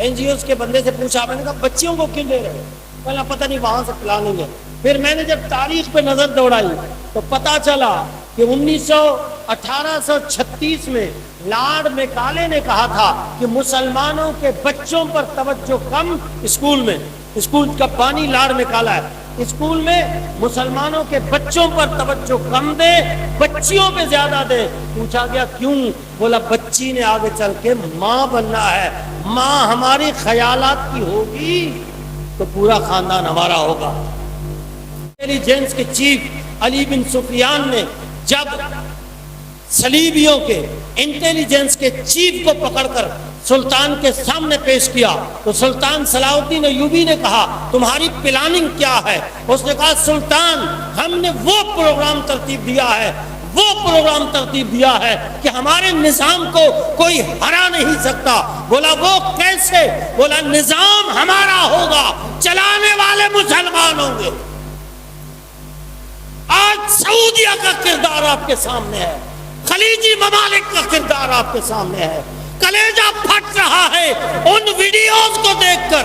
NGOs کے بندے سے پوچھا، میں نے کہا بچیوں کو کیوں دے رہے ہو؟ پہلا پتہ نہیں وہاں سے پلاننگ ہے۔ پھر میں نے جب تاریخ پہ نظر دوڑائی تو پتا چلا کہ 1836 میں لارڈ میکالے نے کہا تھا کہ مسلمانوں کے بچوں پر توجہ کم اسکول میں، اسکول کا بانی لارڈ میکالا ہے، اسکول میں مسلمانوں کے بچوں پر توجہ کم دے، بچیوں پہ زیادہ دے۔ پوچھا گیا کیوں؟ بولا بچی نے آگے چل کے ماں بننا ہے، ماں ہماری خیالات کی ہوگی تو پورا خاندان ہمارا ہوگا۔ انٹیلیجنس کے چیف علی بن سفیان نے جب صلیبیوں کے انٹیلیجنس کے چیف کو پکڑ کر سلطان کے سامنے پیش کیا تو سلطان صلاح الدین ایوبی نے کہا تمہاری پلاننگ کیا ہے؟ اس نے کہا سلطان ہم نے وہ پروگرام ترتیب دیا ہے کہ ہمارے نظام کو کوئی ہرا نہیں سکتا۔ بولا وہ کیسے؟ بولا نظام ہمارا ہوگا، چلانے والے مسلمان ہوں گے۔ آج سعودیہ کا کردار آپ کے سامنے ہے، خلیجی ممالک کا کردار آپ کے سامنے ہے۔ کلیجہ پھٹ رہا ہے ان ویڈیوز کو دیکھ کر،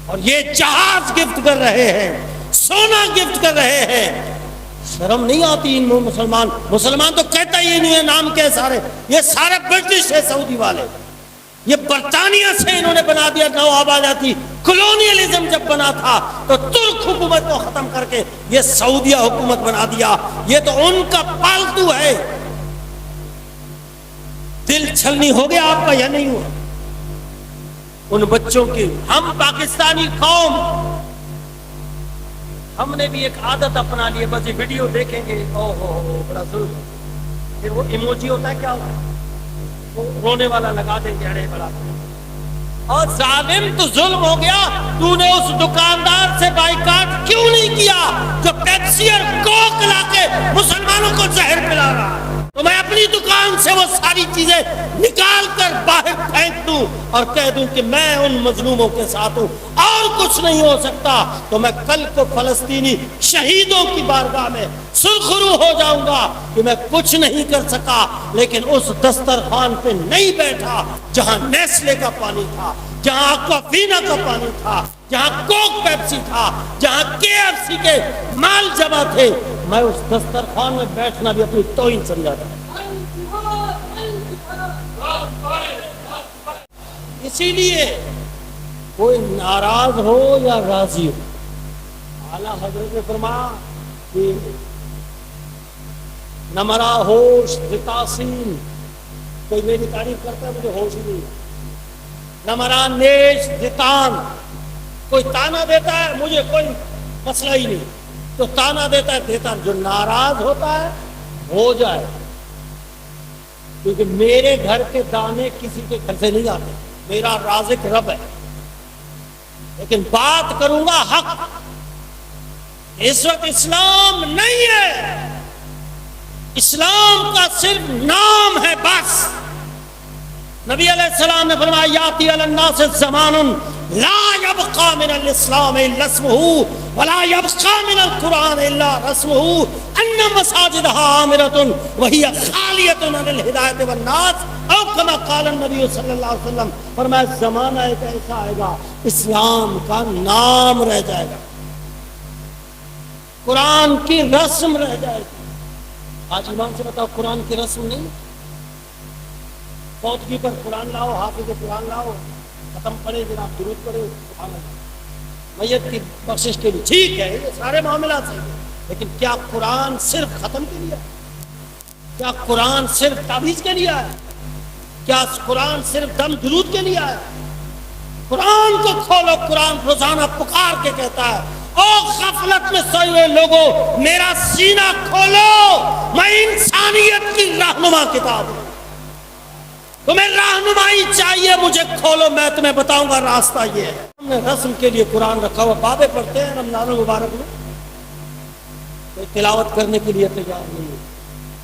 اور یہ جہاز گفٹ کر رہے ہیں، سونا گفٹ کر رہے ہیں۔ شرم نہیں آتی ان مسلمان تو کہتا ہی نہیں ہے، نام کے سارے یہ سارے برٹش ہے، سعودی والے، یہ برطانیہ سے انہوں نے بنا دیا نواب آزادی۔ کلونیلزم جب بنا تھا تو ترک حکومت کو ختم کر کے یہ سعودیہ حکومت بنا دیا، یہ تو ان کا پالتو ہے۔ دل چھلنی ہو گیا آپ کا یا نہیں ہوا ان بچوں کی؟ ہم پاکستانی قوم، ہم نے بھی ایک عادت اپنا لی ہے، بس یہ ویڈیو دیکھیں گے او ہو بڑا ظلم، پھر وہ ایموجی ہوتا ہے کیا ہوتا ہے وہ رونے والا لگا دیں گے، اڑے بڑا۔ اور ظالم تو ظلم ہو گیا، تو نے اس دکاندار سے بائیکاٹ کیوں نہیں کیا جو پیپسی اور کوک لا کے مسلمانوں کو زہر پلا رہا ہے؟ تو میں اپنی دکان سے وہ ساری چیزیں نکال کر باہر پھینک دوں اور کہہ دوں کہ میں ان مظلوموں کے ساتھ ہوں اور کچھ نہیں ہو سکتا، تو میں کل کو فلسطینی شہیدوں کی بارگاہ میں سرخرو ہو جاؤں گا کہ میں کچھ نہیں کر سکا، لیکن اس دسترخوان پہ نہیں بیٹھا جہاں نیسلے کا پانی تھا، جہاں ایکوافینا کا پانی تھا، جہاں کوک پیپسی تھا، جہاں KFC کے مال جمع تھے، میں اس دسترخوان میں بیٹھنا بھی اپنی توہین سمجھا تھا۔ اسی لیے کوئی ناراض ہو یا راضی ہو، اعلیٰ حضرت نے فرمایا کہ نہ مرا ہوش ذتاسین، کوئی میری تعریف کرتا ہے مجھے ہوش ہی نہیں، نہ مرا نیش ذتان، کوئی تانا دیتا ہے مجھے کوئی مسئلہ ہی نہیں، تو تانا دیتا ہے دیتا، جو ناراض ہوتا ہے ہو جائے، کیونکہ میرے گھر کے دانے کسی کے گھر سے نہیں آتے، میرا رازق رب ہے، لیکن بات کروں گا حق۔ اس وقت اسلام نہیں ہے، اسلام کا صرف نام ہے بس۔ نبی علیہ السلام نے فرمایا یاتی علی الناس زمان لا يبقى من الاسلام الا اسمه ولا يبقى من القران الا رسمه ان مساجدها عامرة وهي خالیۃ عن الہدایۃ والناس او کما قال النبی صلی اللہ علیہ وسلم. فرمایا زمانہ ایک ایسا آئے گا اسلام کا نام رہ جائے گا، قرآن کی رسم رہ جائے گی. آج ایمان سے بتاؤ قرآن کی رسم نہیں. فوتگی پر قرآن لاؤ، حافظ قرآن لاؤ، ختم پڑھے جناب، درود پڑھے، سبحان اللہ. میت کی بخشش کے لیے ٹھیک ہے، یہ سارے معاملات صحیح ہیں، لیکن کیا قرآن صرف ختم کے لیے ہے؟ کیا قرآن صرف تعویذ کے لیے ہے؟ کیا قرآن صرف دم درود کے لیے ہے؟ قرآن کو کھولو. قرآن روزانہ پکار کے کہتا ہے او غفلت میں سوئے ہوئے لوگوں میرا سینہ کھولو، میں انسانیت کی رہنما کتاب ہوں، تمہیں رہنمائی چاہیے، مجھے کھولو، میں تمہیں بتاؤں گا راستہ یہ ہے. ہم نے رسم کے لیے قرآن رکھا ہوا، بابے پڑھتے ہیں رمضان المبارک میں، کوئی تلاوت کرنے کے لیے تیار نہیں ہے.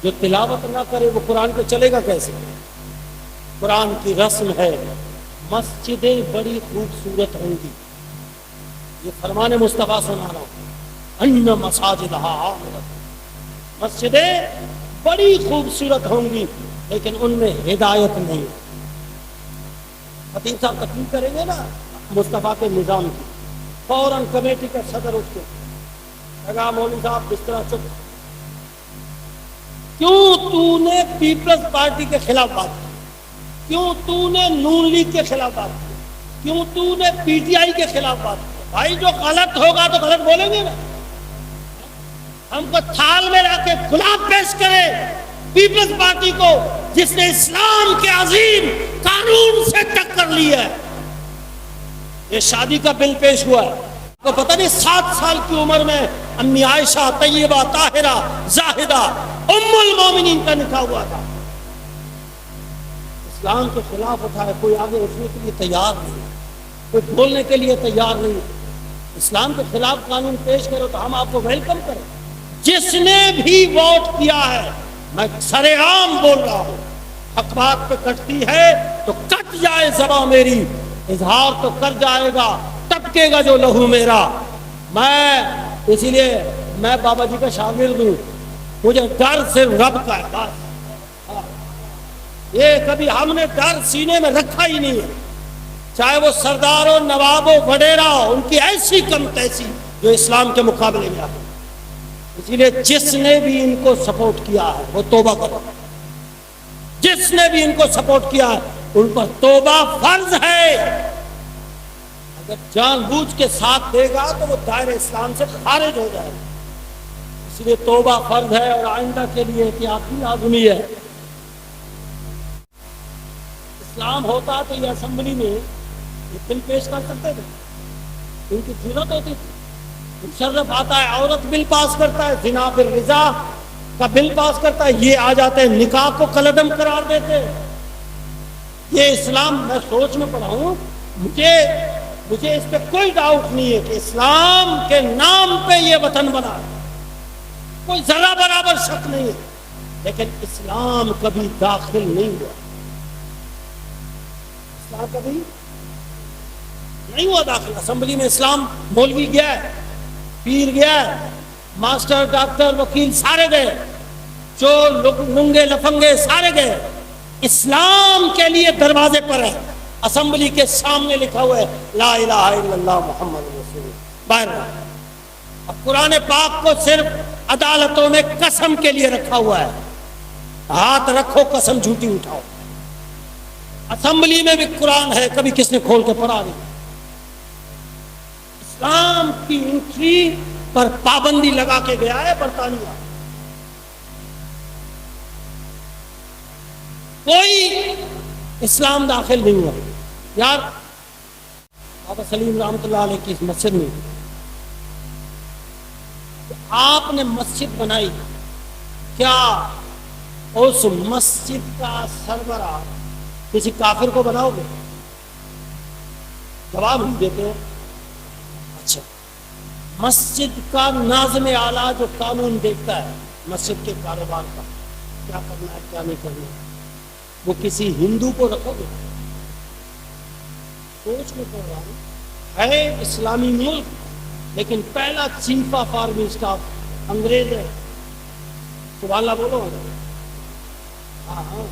جو تلاوت نہ کرے وہ قرآن پہ چلے گا کیسے؟ قرآن کی رسم ہے مسجدیں بڑی خوبصورت ہوں گی. یہ فرمان مصطفیٰ سنا رہا ہوں، ان مساجدہا عامرۃ، مسجدیں بڑی خوبصورت ہوں گی لیکن ان میں ہدایت نہیں. خطیب صاحب تقریر کریں گے نا مصطفیٰ کے نظام کی، فوراً کمیٹی کا صدر اٹھ کے لگا مولوی صاحب بستر چپ، کیوں تو نے پیپلز پارٹی کے خلاف بات کی؟ کیوں تو نے نون لیگ کے خلاف بات کی؟ کیوں تو نے پی ٹی آئی کے خلاف بات کی؟ بھائی جو غلط ہوگا تو غلط بولیں گے نا. ہم کو تھال میں رکھ کے گلاب پیش کرے پیپلز پارٹی کو جس نے اسلام کے عظیم قانون سے ٹکر لی ہے. یہ شادی کا بل پیش ہوا ہے، کو پتہ نہیں 7 سال کی عمر میں امی عائشہ طیبہ طاہرہ زاہدہ ام المومنین کا نکاح ہوا تھا. اسلام کے خلاف اٹھائے، کوئی آگے اٹھنے کے لیے تیار نہیں، کوئی بولنے کے لیے تیار نہیں. اسلام کے خلاف قانون پیش کرو تو ہم آپ کو ویلکم کریں. جس نے بھی ووٹ کیا ہے، میں سر عام بول رہا ہوں، حق بات پہ کٹتی ہے تو کٹ جائے زبان میری، اظہار تو کر جائے گا، ٹپکے گا جو لہو میرا. میں اسی لیے میں بابا جی کا شاگرد ہوں، مجھے ڈر صرف رب کا ہے بس. یہ کبھی ہم نے ڈر سینے میں رکھا ہی نہیں ہے، چاہے وہ سردار ہو، نواب ہو، وڈیرا ہو، ان کی ایسی کم تیسی جو اسلام کے مقابلے میں آتے. اسی لیے جس نے بھی ان کو سپورٹ کیا ہے وہ توبہ کرو. جس نے بھی ان کو سپورٹ کیا ہے ان پر توبہ فرض ہے. اگر جان بوجھ کے ساتھ دے گا تو وہ دائرہ اسلام سے خارج ہو جائے گا. اس لیے توبہ فرض ہے اور آئندہ کے لیے احتیاط بھی لازمی ہے. اسلام ہوتا تو یہ اسمبلی میں یہ بل پیش کر سکتے تھے، ان کی ضرورت ہوتی تھی. مشرف آتا ہے عورت بل پاس کرتا ہے، زنا بالرضا کا بل پاس کرتا ہے، یہ آ جاتے ہیں نکاح کو کلعدم قرار دیتے. یہ اسلام میں سوچ میں پڑا ہوں، مجھے اس پہ کوئی ڈاؤٹ نہیں ہے کہ اسلام کے نام پہ یہ وطن بنا ہے، کوئی ذرہ برابر شک نہیں ہے، لیکن اسلام کبھی داخل نہیں ہوا. اسلام کبھی نہیں ہوا داخل. اسمبلی میں اسلام مولوی گیا ہے، پیر گیا ہے، ماسٹر ڈاکٹر وکیل سارے گئے، چور لنگے لفنگے سارے گئے. اسلام کے لیے دروازے پر ہے، اسمبلی کے سامنے لکھا ہوا ہے لا الہ الا اللہ محمد رسول اللہ باہر. اب قرآن پاک کو صرف عدالتوں میں قسم کے لیے رکھا ہوا ہے، ہاتھ رکھو قسم جھوٹی اٹھاؤ. اسمبلی میں بھی قرآن ہے، کبھی کس نے کھول کے پڑھا نہیں. اسلام کی انٹری پر پابندی لگا کے گیا ہے برطانیہ. کوئی اسلام داخل نہیں ہوا. یار بابا سلیم رحمۃ اللہ علیہ کی اس مسجد میں آپ نے مسجد بنائی، کیا اس مسجد کا سربراہ کسی کافر کو بناؤ گے؟ جواب ہم دیتے ہیں اچھا. مسجد کا ناظم اعلیٰ جو قانون دیکھتا ہے مسجد کے کاروبار کا، کیا کرنا ہے کیا نہیں کرنا ہے، وہ کسی ہندو کو رکھو گے؟ سوچ میں پڑ رہا ہوں ہے اسلامی ملک لیکن پہلا چیف آف آرمی اسٹاف انگریز ہے. سبحان اللہ بولو. ہاں ہاں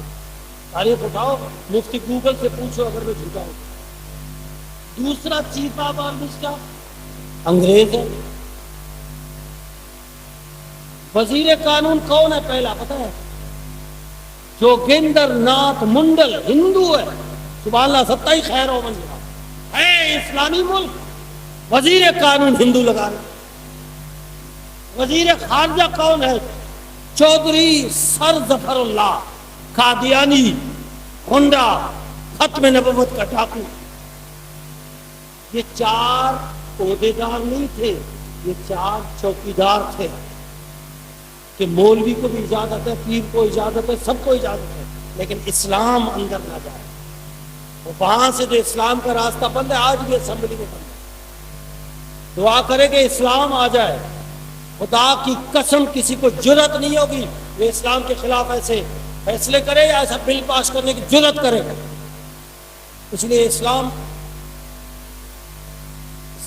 تاریخ اٹھاؤ, مفتی گوگل سے پوچھو اگر میں جھوٹا ہوں. دوسرا چیف آف آرمی اسٹاف انگریز ہے. وزیر قانون کون ہے پہلا پتہ ہے؟ جوگیندر ناتھ منڈل, ہندو ہے. سبحان اللہ, ستائی خیر ہو منجا ہے اسلامی ملک, وزیر قانون ہندو لگا رہے. وزیر خارجہ کون ہے؟ چودھری سر ظفر اللہ قادیانی, ہنڈا, ختم نبوت کا ڈاکو. یہ چار عہدیدار نہیں تھے, یہ چار چوکیدار تھے کہ مولوی کو بھی اجازت ہے, پیر کو اجازت ہے, سب کو اجازت ہے, لیکن اسلام اندر نہ جائے. وہاں سے جو اسلام کا راستہ بند ہے آج بھی اسمبلی میں بند ہے. دعا کرے کہ اسلام آ جائے. خدا کی قسم کسی کو جرأت نہیں ہوگی یہ اسلام کے خلاف ایسے فیصلے کرے یا ایسا بل پاس کرنے کی جرأت کرے. اس لیے اسلام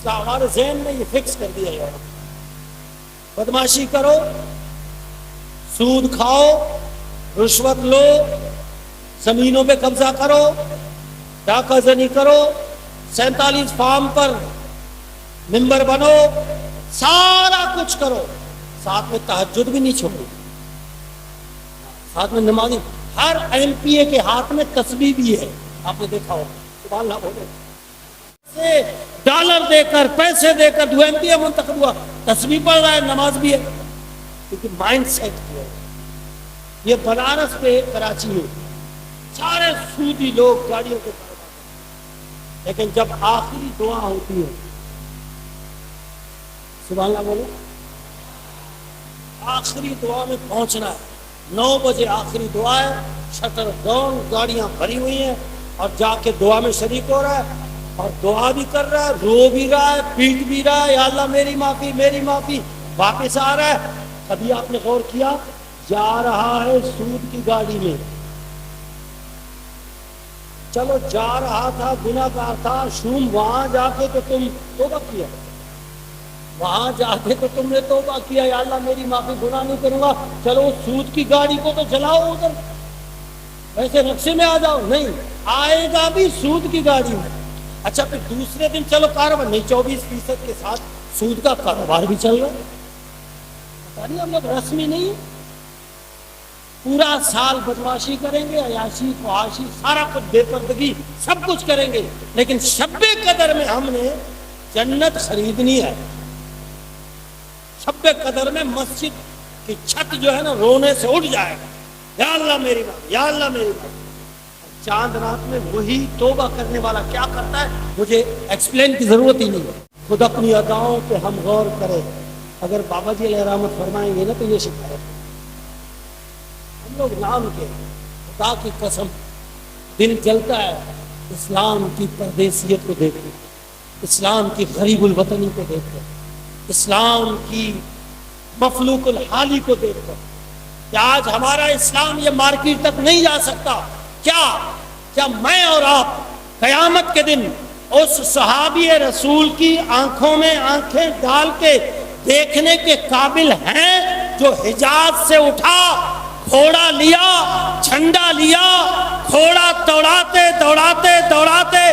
ہمارے ذہن میں یہ فکس کر دیا ہے, بدماشی کرو, سود کھاؤ, رشوت لو, زمینوں پہ قبضہ کرو, ڈاکہ زنی کرو, 47 فارم پر ممبر بنو, سارا کچھ کرو, ساتھ میں تہجد بھی نہیں چھوڑو, ساتھ میں نمازی. ہر ایم پی اے کے ہاتھ میں تسبیح بھی ہے, آپ نے دیکھا ہو. سبحان اللہ بولو. ڈالر دے کر, پیسے دے کر جو ایم پی اے منتخب ہوا تسبیح پڑھ رہا ہے, نماز بھی ہے, کیونکہ مائنڈ سیٹ کیا ہے. یہ بنارس پہ, کراچی میں سارے سودی لوگ گاڑیوں کے پاس, لیکن جب آخری دعا ہوتی ہے, سبحان اللہ بولو, آخری دعا میں پہنچنا ہے, 9 بجے آخری دعا ہے, شٹر ڈاؤن, گاڑیاں بھری ہوئی ہیں, اور جا کے دعا میں شریک ہو رہا ہے, اور دعا بھی کر رہا ہے, رو بھی رہا ہے, پیٹ بھی رہا ہے, یا اللہ میری معافی میری معافی. واپس آ رہا ہے. کبھی آپ نے غور کیا, جا رہا ہے سود کی گاڑی میں, چلو جا رہا تھا, گناہ گار تھا, شوم وہاں جا کے تو تم توبہ کیا, وہاں جا کے تو تم نے توبہ کیا, یا اللہ میری معافی, گناہ نہیں کروں گا. چلو سود کی گاڑی کو تو چلاؤ ادھر, ویسے رکشے میں آ جاؤ. نہیں, آئے گا بھی سود کی گاڑی میں. اچھا پھر دوسرے دن چلو کاروبار, نہیں 24% کے ساتھ سود کا کاروبار بھی چل رہا ہے. پتا نہیں ہم لوگ رسمی نہیں, پورا سال بدماشی کریں گے, عیاشی فحاشی سارا کچھ, بے پردگی سب کچھ کریں گے, لیکن شب قدر میں ہم نے جنت خریدنی ہے. شب قدر میں مسجد کی چھت جو ہے نا رونے سے اٹھ جائے گا, یا اللہ میری بات, یا اللہ میری بات. چاند رات میں وہی توبہ کرنے والا کیا کرتا ہے, مجھے ایکسپلین کی ضرورت ہی نہیں ہے. خود اپنی اداؤں پہ ہم غور کریں. اگر بابا جی علیہ رحمت فرمائیں گے نا تو یہ شکایت, ہم لوگ نام کے, خدا کی قسم دل جلتا ہے اسلام کی پردیسیت کو دیکھ کر, اسلام کی غریب الوطنی کو دیکھ کر, اسلام کی مفلوق الحالی کو دیکھ کر, کہ آج ہمارا اسلام یہ مارکیٹ تک نہیں جا سکتا. کیا میں اور آپ قیامت کے دن اس صحابی رسول کی آنکھوں میں آنکھیں ڈال کے دیکھنے کے قابل ہیں جو حجاز سے اٹھا, گھوڑا لیا, جھنڈا لیا, گھوڑا دوڑاتے دوڑاتے دوڑاتے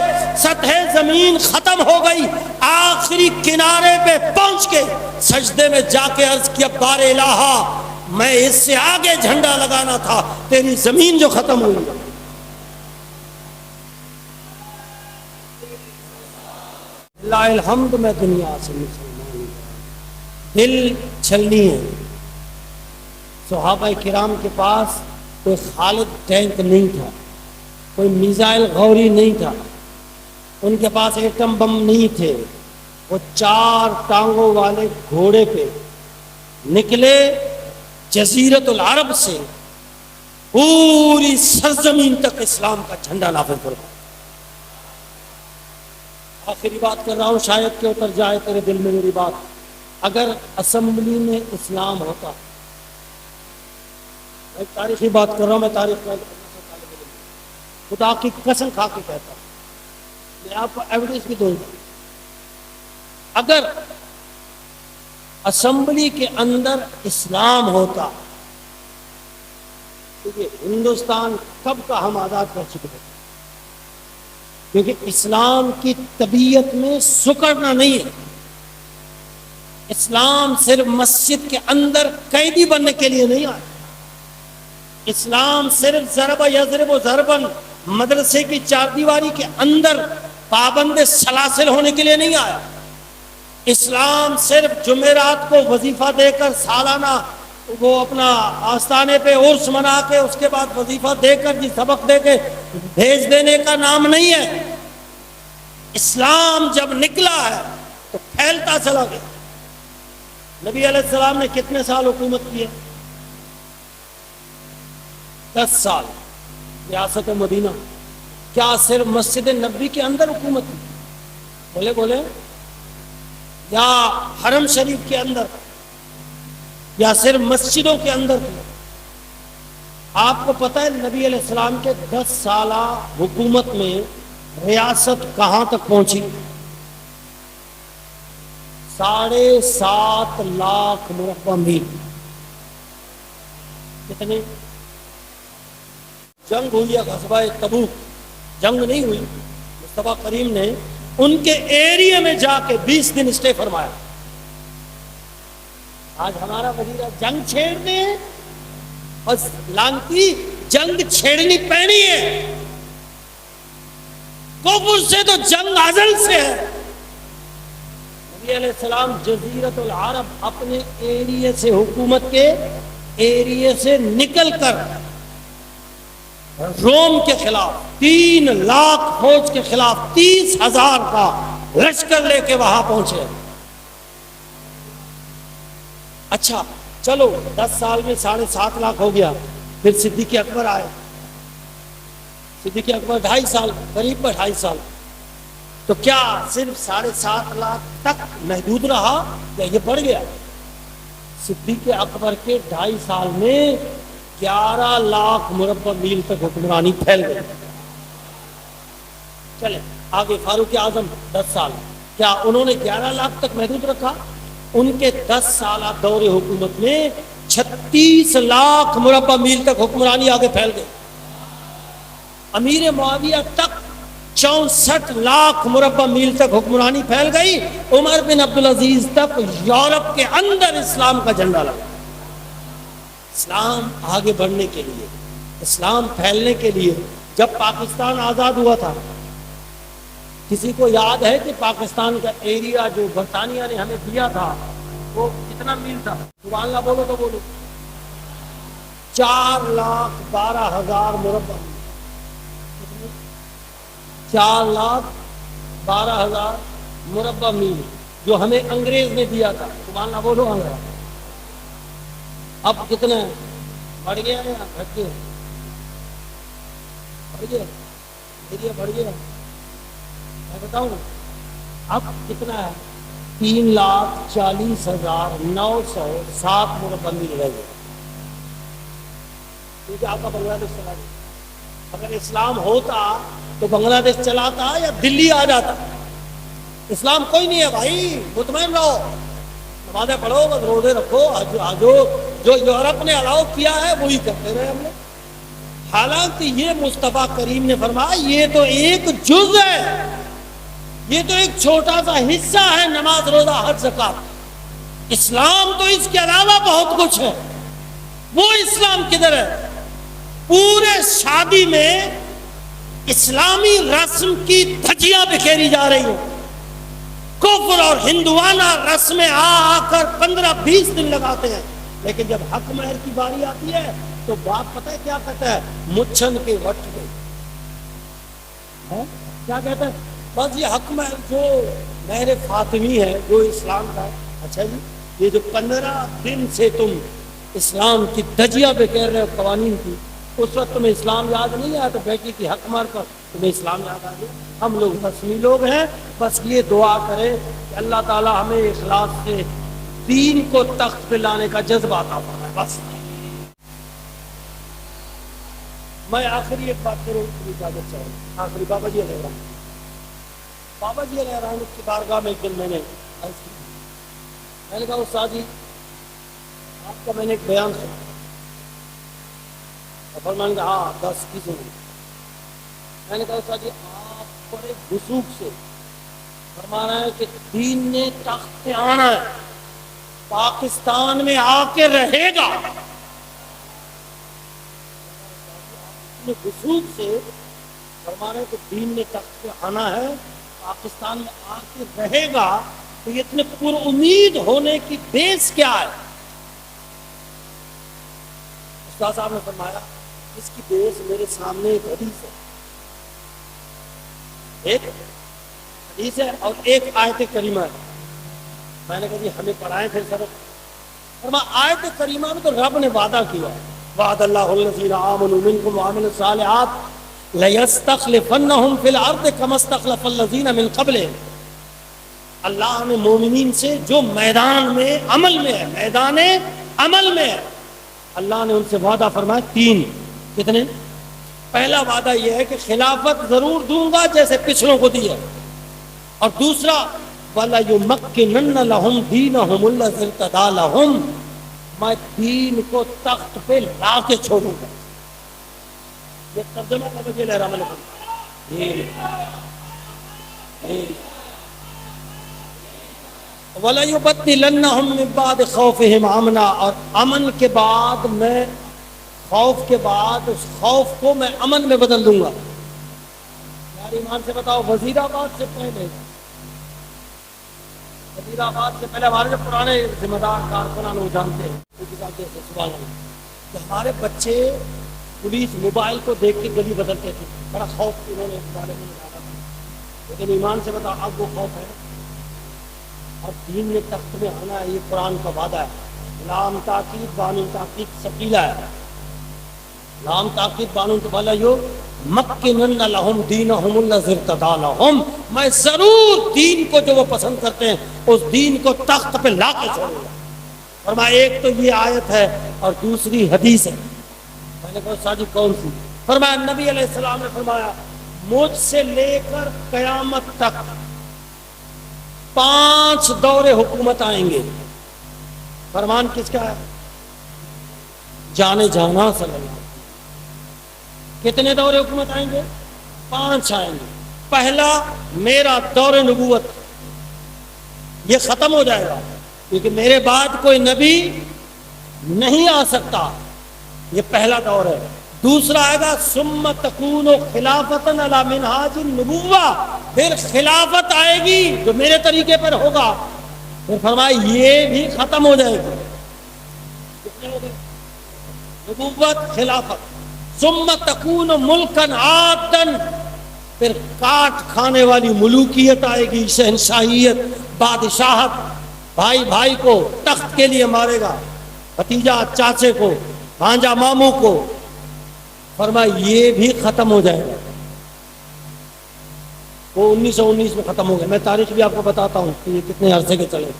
سطح زمین ختم ہو گئی, آخری کنارے پہ پہنچ کے سجدے میں جا کے عرض کیا, بار الہا میں اس سے آگے جھنڈا لگانا تھا, تیری زمین جو ختم ہوئی. اللہ الحمد میں دنیا سے مسلمان ہوں. دل چھلنی ہے. صحابہ کرام کے پاس کوئی خالد ٹینک نہیں تھا, کوئی میزائل غوری نہیں تھا, ان کے پاس ایٹم بم نہیں تھے. وہ 4 ٹانگوں والے گھوڑے پہ نکلے, جزیرت العرب سے پوری سرزمین تک اسلام کا جھنڈا نافذ کروا. آخری بات کر رہا ہوں, شاید کہ اتر جائے تیرے دل میں میری بات. اگر اسمبلی میں اسلام ہوتا, ایک تاریخی بات کر رہا ہوں, میں تاریخ کا خدا کی قسم کھا کے کہتا ہوں, میں آپ کو ایویڈنس بھی دوں گا. اگر اسمبلی کے اندر اسلام ہوتا تو یہ ہندوستان کب کا ہم آزاد کر چکے تھے، کیونکہ اسلام کی طبیعت میں سکڑنا نہیں ہے۔ اسلام صرف مسجد کے اندر قیدی بننے کے لیے نہیں آیا، اسلام صرف ضرب یضرب و ضربن مدرسے کی چار دیواری کے اندر پابند سلاسل ہونے کے لیے نہیں آیا۔ اسلام صرف جمعرات کو وظیفہ دے کر سالانہ وہ اپنا آستانے پہ عرس منا کے اس کے بعد وظیفہ دے کر جی سبق دے کے بھیج دینے کا نام نہیں ہے۔ اسلام جب نکلا ہے تو پھیلتا چلا گیا۔ نبی علیہ السلام نے کتنے سال حکومت کی ہے؟ 10 سال ریاست مدینہ۔ کیا صرف مسجد نبوی کے اندر حکومت کی؟ بولے بولے، یا حرم شریف کے اندر، یا صرف مسجدوں کے اندر کی؟ آپ کو پتہ ہے نبی علیہ السلام کے 10 سالہ حکومت میں ریاست کہاں تک پہنچی؟ 7.5 لاکھ مربع میل۔ کتنے؟ جنگ ہوئی ہے غزوہ تبوک، جنگ نہیں ہوئی، مصطفیٰ کریم نے ان کے ایریے میں جا کے 20 دن اسٹے فرمایا۔ آج ہمارا وزیر جنگ چھیڑنے ہیں، بس لانتی جنگ چھیڑنی پڑنی ہے۔ کفر سے تو جنگ ازل سے ہے۔ نبی علیہ السلام جزیرت العرب اپنے ایریے سے، حکومت کے ایریے سے نکل کر روم کے خلاف 3 لاکھ فوج کے خلاف 30,000 کا لشکر لے کے وہاں پہنچے۔ اچھا چلو 10 سال میں 7.5 لاکھ ہو گیا، پھر صدیق اکبر آئے۔ صدیق اکبر 2.5 سال، قریب 2.5 سال۔ تو کیا صرف 7.5 لاکھ تک محدود رہا یا یہ بڑھ گیا؟ صدیق اکبر کے 2.5 سال میں 11 لاکھ مربع میل تک حکمرانی پھیل گئی۔ چلے آگے فاروق اعظم 10 سال، کیا انہوں نے 11 لاکھ تک محدود رکھا؟ ان کے 10 سالہ دور حکومت میں 36 لاکھ مربع میل تک حکمرانی آگے پھیل گئی۔ امیر معاویہ تک 64 لاکھ مربع میل تک حکمرانی پھیل گئی۔ عمر بن عبدالعزیز تک یورپ کے اندر اسلام کا جھنڈا لگا۔ اسلام آگے بڑھنے کے لیے، اسلام پھیلنے کے لیے، جب پاکستان آزاد ہوا تھا، کسی کو یاد ہے کہ پاکستان کا ایریا جو برطانیہ نے ہمیں دیا تھا وہ کتنا میل تھا؟ سبحان اللہ بولو تو بولو۔ 4,12,000 مربع میل۔ 4,12,000 مربع میل جو ہمیں انگریز نے دیا تھا۔ سبحان اللہ بولو۔ انگریز اب کتنا ہے؟ بڑھ گیا ہے یا گھٹ گیا؟ بڑھ گیا، ایریا بڑھ گیا۔ میں بتاؤں اب کتنا ہے؟ 3,40,907 مربع میل رہ گیا، کیونکہ آپ کا بنگلہ دیش چلا گیا۔ اگر اسلام ہوتا تو بنگلہ دیش چلاتا یا دلی آ جاتا؟ اسلام کوئی نہیں ہے بھائی، مطمئن رہو، نمازیں پڑھو، بس روزے رکھو، جو یورپ نے الاؤ کیا ہے وہی کرتے رہے ہم لوگ۔ حالانکہ یہ مصطفیٰ کریم نے فرمایا یہ تو ایک جز ہے، یہ تو ایک چھوٹا سا حصہ ہے، نماز روزہ حج زکات۔ اسلام تو اس کے علاوہ بہت کچھ ہے۔ وہ اسلام کدھر ہے؟ پورے شادی میں اسلامی رسم کی دھجیاں بکھیری جا رہی ہیں، کفر اور ہندوانہ رسمیں آ کر 15-20 دن لگاتے ہیں، لیکن جب حق مہر کی باری آتی ہے تو باپ پتہ ہے کیا کہتا ہے؟ مچھن کے وٹ گئی۔ کیا کہتا ہے؟ بس یہ حق مہر جو مہر فاطمی ہے جو اسلام کا ہے۔ اچھا جی، یہ جو 15 دن سے تم اسلام کی دھجیاں بکھیر رہے ہو قوانین کی، اس وقت تمہیں اسلام یاد نہیں آیا تو بیٹی کی حق مار کر تمہیں اسلام یاد آ گیا۔ ہم لوگ رسمی لوگ ہیں، بس یہ دعا کریں کہ اللہ تعالی ہمیں اخلاص سے دین کو تخت پہ لانے کا جذبہ عطا فرمائے۔ بس میں آخری ایک بات کروں، اجازت چاہوں، آخری بابا جی علیہ الرحمۃ کی بارگاہ میں ایک دن میں نے میں نے کہا استاد جی آپ کا میں نے ایک بیان سنا، اور فرمایا ہاں 10 کی سنی۔ میں نے کہا استاد جی آپ بڑے وثوق سے فرما رہے ہیں کہ دین نے تخت پہ آنا ہے، پاکستان میں آ کے رہے گا۔ وثوق سے فرما رہے ہیں کہ دین نے تخت پہ آنا ہے، پاکستان میں آ کے رہے گا، تو یہ اتنے پر امید ہونے کی بیس کیا ہے؟ استاد صاحب نے فرمایا اس کی بیس میرے سامنے ایک حدیث ہے، ایک حدیث ہے اور ایک آیت کریمہ ہے۔ میں نے کہا جی ہمیں پڑھائیں پھر سبق۔ فرمایا آیت کریمہ میں تو رب نے وعدہ کیا، وعد اللہ الذین آمنوا منکم وعملوا الصالحات لیستخلفنہم فی الارض کما استخلف الذین من قبلہم۔ اللہ نے مومنین سے جو میدان میں عمل میں ہے، میدان عمل میں ہے، اللہ نے ان سے وعدہ فرمایا 3۔ کتنے؟ پہلا وعدہ یہ ہے کہ خلافت ضرور دوں گا جیسے پچھلوں کو دی ہے، اور دوسرا وَلَيُمَكِّنَنَّ لَهُمْ دِينَهُمُ الَّذِي ارْتَضَىٰ لَهُمْ، میں دین کو تخت پہ لا کے چھوڑوں گا۔ یہ ترجمہ کا مجھے لہرا میں وَلَيُبَدِّلَنَّهُم مِّن بَعْدِ خَوْفِهِمْ أَمْنًا، اور امن کے بعد میں، خوف کے بعد اس خوف کو میں امن میں بدل دوں گا۔ یار ایمان سے بتاؤ، وزیر آباد سے پہلے، وزیر آباد سے پہلے ہمارے جو پرانے ذمہ دار کارکنان وہ جانتے ہیں کہ ہمارے بچے پولیس موبائل کو دیکھ کے گلی بدلتے تھے، بڑا خوف انہوں نے اس بارے میں ڈالا تھا۔ لیکن ایمان سے بتاؤ اب وہ خوف ہے، اور دین نے تخت میں آنا ہے، یہ قرآن کا وعدہ ہے۔ لام تاکید بانو تاکید ثقیلہ ہے، لام تاکید بانو والا یو مکنن لہم دینہم الذی ارتضیٰ لہم، میں ضرور دین کو جو وہ پسند کرتے ہیں اس دین کو تخت پہ لا کے چھوڑوں گا۔ فرمایا ایک تو یہ آیت ہے اور دوسری حدیث ہے۔ میں نے کہا ساجی کون سی؟ فرمایا نبی علیہ السلام نے فرمایا مجھ سے لے کر قیامت تک 5 دور حکومت آئیں گے۔ فرمان کس کا ہے؟ جانے جانا صلی اللہ علیہ وسلم۔ کتنے دور حکومت آئیں گے؟ 5 آئیں گے۔ پہلا میرا دور نبوت، یہ ختم ہو جائے گا کیونکہ میرے بعد کوئی نبی نہیں آ سکتا، یہ پہلا دور ہے۔ دوسرا آئے گا ثم تکون خلافۃ علی منہاج النبوہ، پھر خلافت آئے گی جو میرے طریقے پر ہوگا۔ پھر فرمایا یہ بھی ختم ہو جائے گی۔ کتنے ہو گئے؟ نبوت، خلافت۔ ثم تکون ملکن عادن، پھر کاٹ کھانے والی ملوکیت آئے گی، شہنشاہیت، بادشاہت، بھائی بھائی کو تخت کے لیے مارے گا، بھتیجا چاچے کو، بھانجا ماموں کو۔ فرمایا یہ بھی ختم ہو جائے گا۔ وہ 1919 میں ختم ہو گئے، میں تاریخ بھی آپ کو بتاتا ہوں کہ یہ کتنے عرصے کے چلے۔